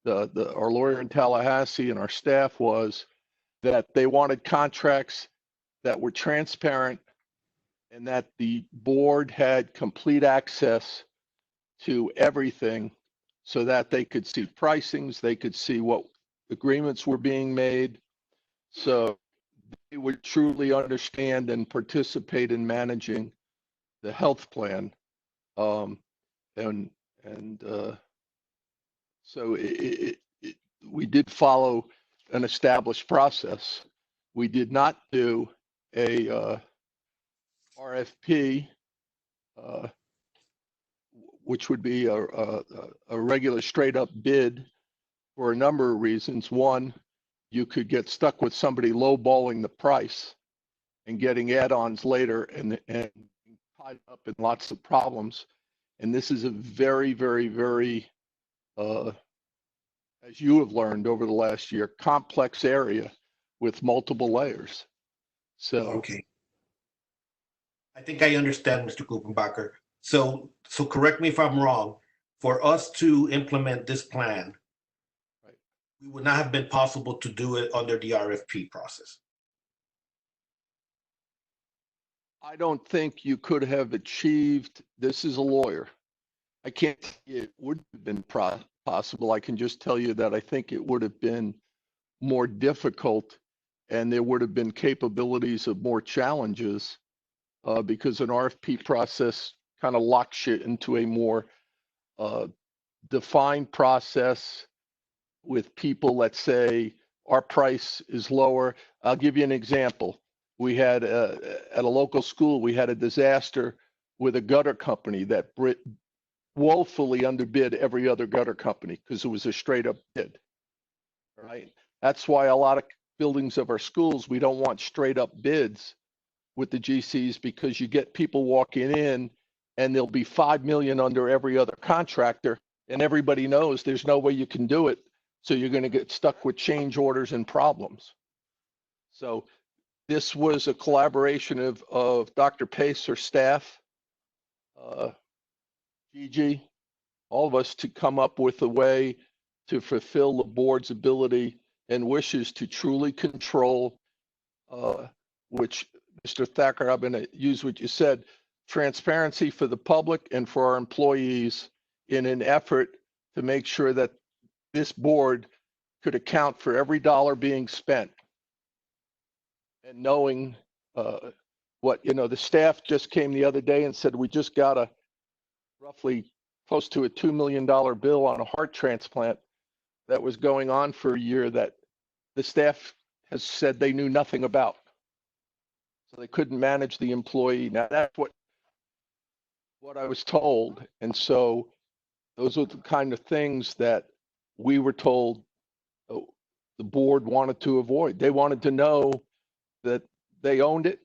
our lawyer in Tallahassee, and our staff was that they wanted contracts that were transparent and that the board had complete access to everything so that they could see pricings, they could see what agreements were being made. So they would truly understand and participate in managing the health plan. Um, and so we did follow an established process. We did not do a RFP, which would be a regular straight up bid for a number of reasons. One, you could get stuck with somebody lowballing the price and getting add-ons later and tied up in lots of problems. And this is a very, very, very, as you have learned over the last year, complex area with multiple layers. So,
okay. I think I understand, Mr. Kuppenbacher. So correct me if I'm wrong. For us to implement this plan,
right,
we would not have been possible to do it under the RFP process.
I don't think you could have achieved, this is a lawyer. I can't tell you it would have been possible. I can just tell you that I think it would have been more difficult and there would have been capabilities of more challenges because an RFP process kind of locks you into a more defined process with people, let's say our price is lower. I'll give you an example. We had at a local school, we had a disaster with a gutter company that woefully underbid every other gutter company because it was a straight up bid, right? That's why a lot of buildings of our schools, we don't want straight up bids with the GCs because you get people walking in and they'll be 5 million under every other contractor and everybody knows there's no way you can do it. So you're going to get stuck with change orders and problems. So this was a collaboration of Dr. Pace, her staff, Gigi, all of us to come up with a way to fulfill the board's ability and wishes to truly control, which Mr. Thacker, I'm going to use what you said, transparency for the public and for our employees in an effort to make sure that this board could account for every dollar being spent. And knowing what, the staff just came the other day and said, we just got a roughly close to a $2 million bill on a heart transplant that was going on for a year that the staff has said they knew nothing about. So they couldn't manage the employee. Now that's what I was told. And so those are the kind of things that we were told the board wanted to avoid. They wanted to know that they owned it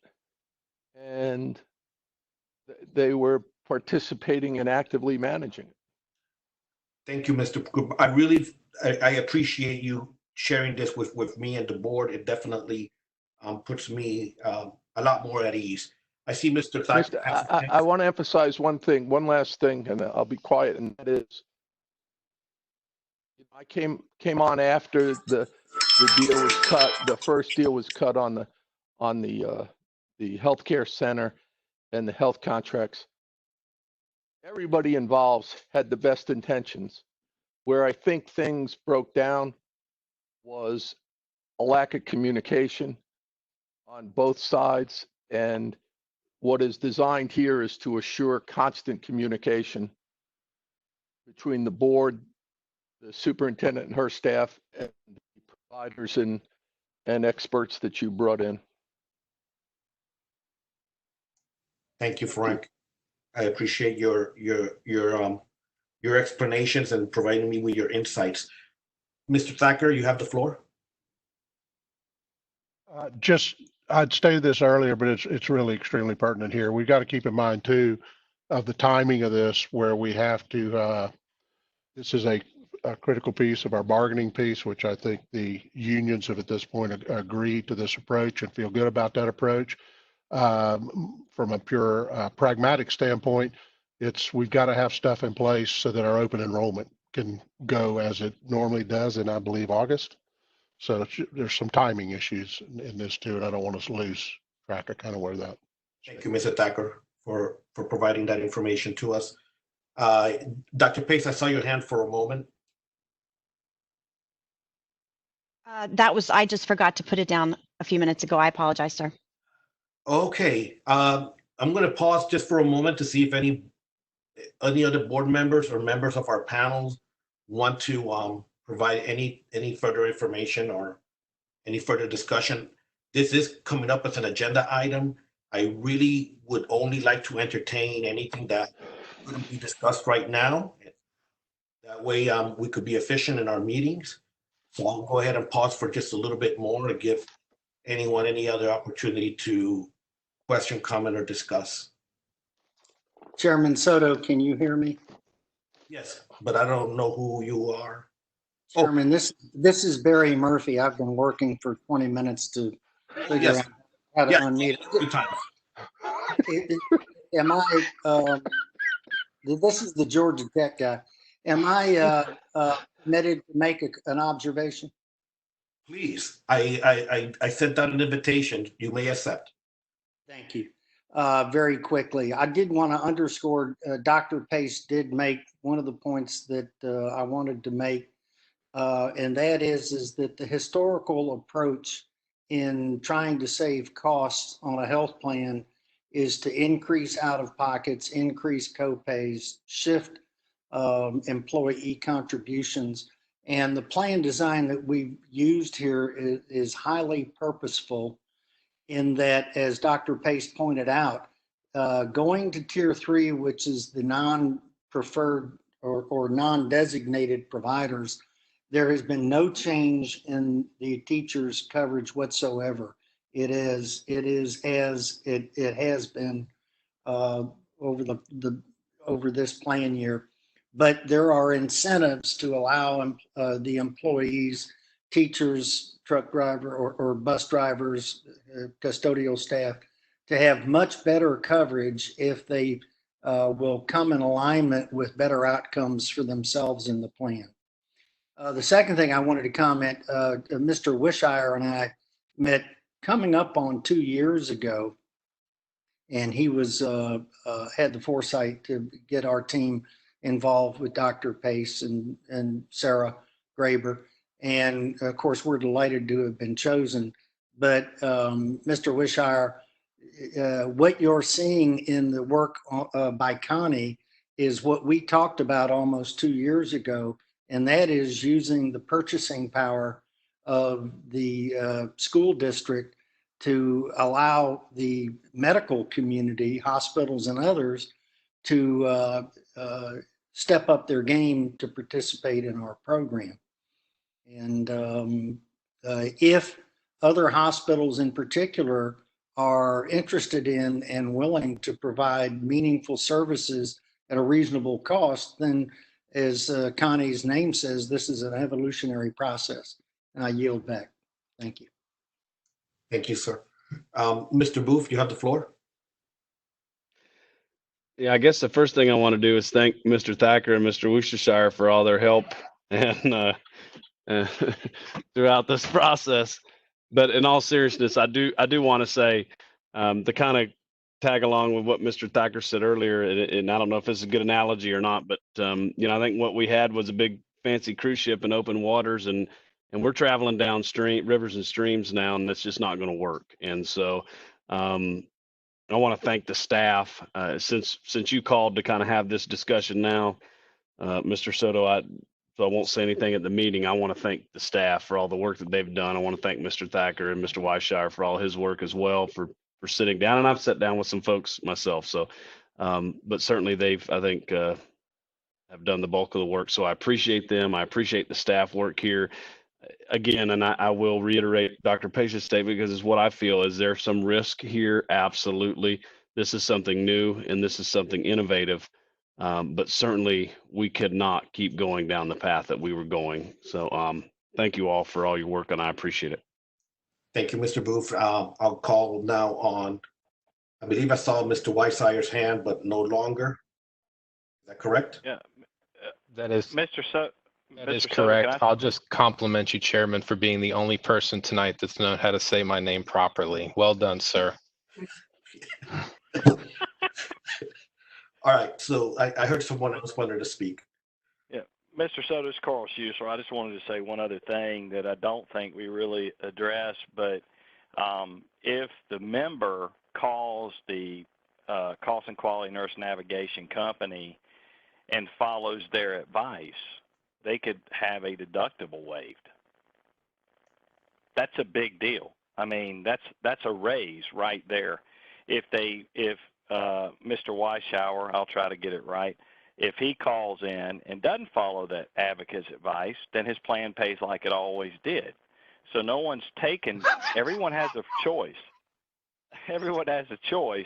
and they were participating and actively managing it.
Thank you, Mr. Cooper. I appreciate you sharing this with me and the board. It definitely puts me a lot more at ease. I see Mr. Thacker.
I want to emphasize one last thing, and I'll be quiet, and that is, I came on after the deal was cut. The first deal was cut on the healthcare center and the health contracts. Everybody involved had the best intentions. Where I think things broke down was a lack of communication on both sides. And what is designed here is to assure constant communication between the board, the superintendent and her staff, and the providers and experts that you brought in.
Thank you, Frank. I appreciate your explanations and providing me with your insights. Mr. Thacker, you have the floor.
I'd stated this earlier, but it's really extremely pertinent here. We've got to keep in mind too of the timing of this, where we have to. This is a critical piece of our bargaining piece, which I think the unions have at this point agreed to this approach and feel good about that approach. From a pure pragmatic standpoint, we've got to have stuff in place so that our open enrollment can go as it normally does in, I believe, August. So there's some timing issues in this too, and I don't want us to lose track of kind of where that.
Thank you, Mr. Thacker, for providing that information to us. Dr. Pace, I saw your hand for a moment.
I just forgot to put it down a few minutes ago. I apologize, sir.
Okay, I'm going to pause just for a moment to see if any other board members or members of our panels want to provide any further information or any further discussion. This is coming up as an agenda item. I really would only like to entertain anything that couldn't be discussed right now. That way we could be efficient in our meetings. So I'll go ahead and pause for just a little bit more to give anyone any other opportunity to question, comment, or discuss.
Chairman Soto, can you hear me?
Yes, but I don't know who you are.
Chairman, this is Barry Murphy. I've been working for 20 minutes to figure out how to unmute. Am I, this is the Georgia Tech guy. Am I permitted to make an observation?
Please, I sent out an invitation. You may accept.
Thank you. Very quickly, I did want to underscore, Dr. Pace did make one of the points that I wanted to make, and that is that the historical approach in trying to save costs on a health plan is to increase out-of-pockets, increase co-pays, shift employee contributions. And the plan design that we've used here is highly purposeful in that, as Dr. Pace pointed out, going to tier 3, which is the non-preferred or non-designated providers, there has been no change in the teachers' coverage whatsoever. It is as it has been over this plan year. But there are incentives to allow the employees, teachers, truck driver or bus drivers, custodial staff, to have much better coverage if they will come in alignment with better outcomes for themselves in the plan. The second thing I wanted to comment, Mr. Wishire and I met coming up on 2 years ago, and he was had the foresight to get our team involved with Dr. Pace and Sarah Graber. And of course, we're delighted to have been chosen. But Mr. Wishire, what you're seeing in the work by Connie is what we talked about almost 2 years ago, and that is using the purchasing power of the school district to allow the medical community, hospitals and others, to step up their game to participate in our program. And if other hospitals in particular are interested in and willing to provide meaningful services at a reasonable cost, then as Connie's name says, this is an evolutionary process. And I yield back. Thank you.
Thank you, sir. Mr. Booth, you have the floor.
Yeah, I guess the first thing I want to do is thank Mr. Thacker and Mr. Worcestershire for all their help and throughout this process. But in all seriousness, I do want to say to kind of tag along with what Mr. Thacker said earlier, and I don't know if this is a good analogy or not, but you know, I think what we had was a big fancy cruise ship in open waters, and we're traveling downstream rivers and streams now, and that's just not going to work. And so I want to thank the staff since you called to kind of have this discussion now, Mr. Soto. So I won't say anything at the meeting. I want to thank the staff for all the work that they've done. I want to thank Mr. Thacker and Mr. Weisshire for all his work as well, for sitting down. And I've sat down with some folks myself. So, but certainly they've, I think, have done the bulk of the work. So I appreciate them. I appreciate the staff work here. Again, and I will reiterate Dr. Pace's statement because it's what I feel. Is there some risk here? Absolutely. This is something new and this is something innovative. But certainly we could not keep going down the path that we were going. So thank you all for all your work, and I appreciate it.
Thank you, Mr. Booth. I'll call now on, I believe I saw Mr. Weisshire's hand, but no longer. Is that correct?
Yeah.
That is. That is
Mr. Soto,
correct.
can I?
I'll just compliment you, Chairman, for being the only person tonight that's known how to say my name properly. Well done, sir.
All right, so I heard someone else wanted to speak.
Yeah, Mr. Soto, it's Carl Schuessler. I just wanted to say one other thing that I don't think we really addressed, but if the member calls the Cost and Quality Nurse Navigation Company and follows their advice, they could have a deductible waived. That's a big deal. I mean, that's a raise right there. If Mr. Weishauer, I'll try to get it right, if he calls in and doesn't follow that advocate's advice, then his plan pays like it always did. So no one's taken, everyone has a choice. Everyone has a choice,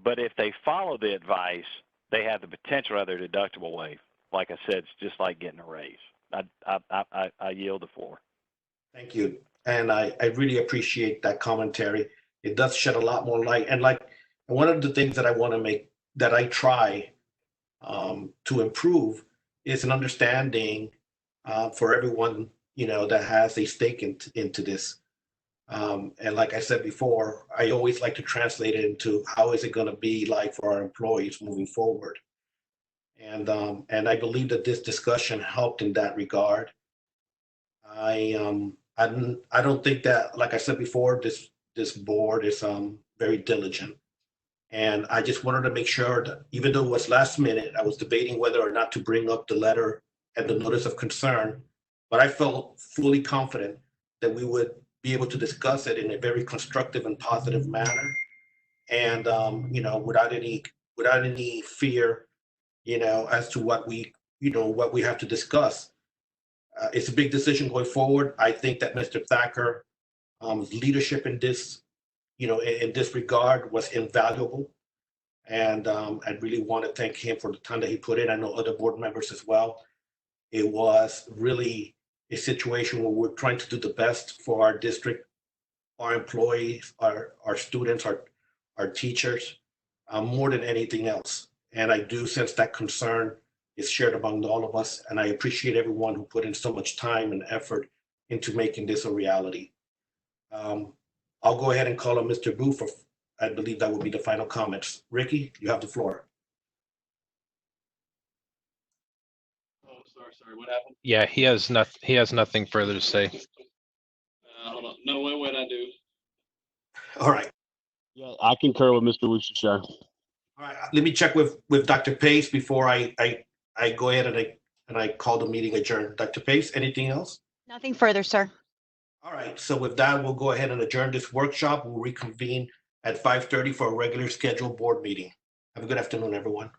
but if they follow the advice, they have the potential of their deductible waive. Like I said, it's just like getting a raise. I yield the floor.
Thank you. And I really appreciate that commentary. It does shed a lot more light. And like one of the things that I want to make, that I try to improve is an understanding for everyone, that has a stake into this. And like I said before, I always like to translate it into how is it going to be like for our employees moving forward. And I believe that this discussion helped in that regard. I don't think that, like I said before, this board is very diligent. And I just wanted to make sure that even though it was last minute, I was debating whether or not to bring up the letter and the notice of concern, but I felt fully confident that we would be able to discuss it in a very constructive and positive manner. And without any fear, as to what we have to discuss. It's a big decision going forward. I think that Mr. Thacker's leadership in this, in this regard was invaluable. And I really want to thank him for the time that he put in. I know other board members as well. It was really a situation where we're trying to do the best for our district, our employees, our students, our teachers, more than anything else. And I do sense that concern is shared among all of us. And I appreciate everyone who put in so much time and effort into making this a reality. I'll go ahead and call on Mr. Booth for, I believe that will be the final comments. Ricky, you have the floor.
Oh, sorry. What happened?
Yeah, he has nothing further to say.
Hold on. No, wait, I do.
All right.
Yeah, I concur with Mr. Wuchishar.
All right. Let me check with Dr. Pace before I go ahead and I call the meeting adjourned. Dr. Pace, anything else?
Nothing further, sir.
All right. So with that, we'll go ahead and adjourn this workshop. We'll reconvene at 5:30 for a regular scheduled board meeting. Have a good afternoon, everyone.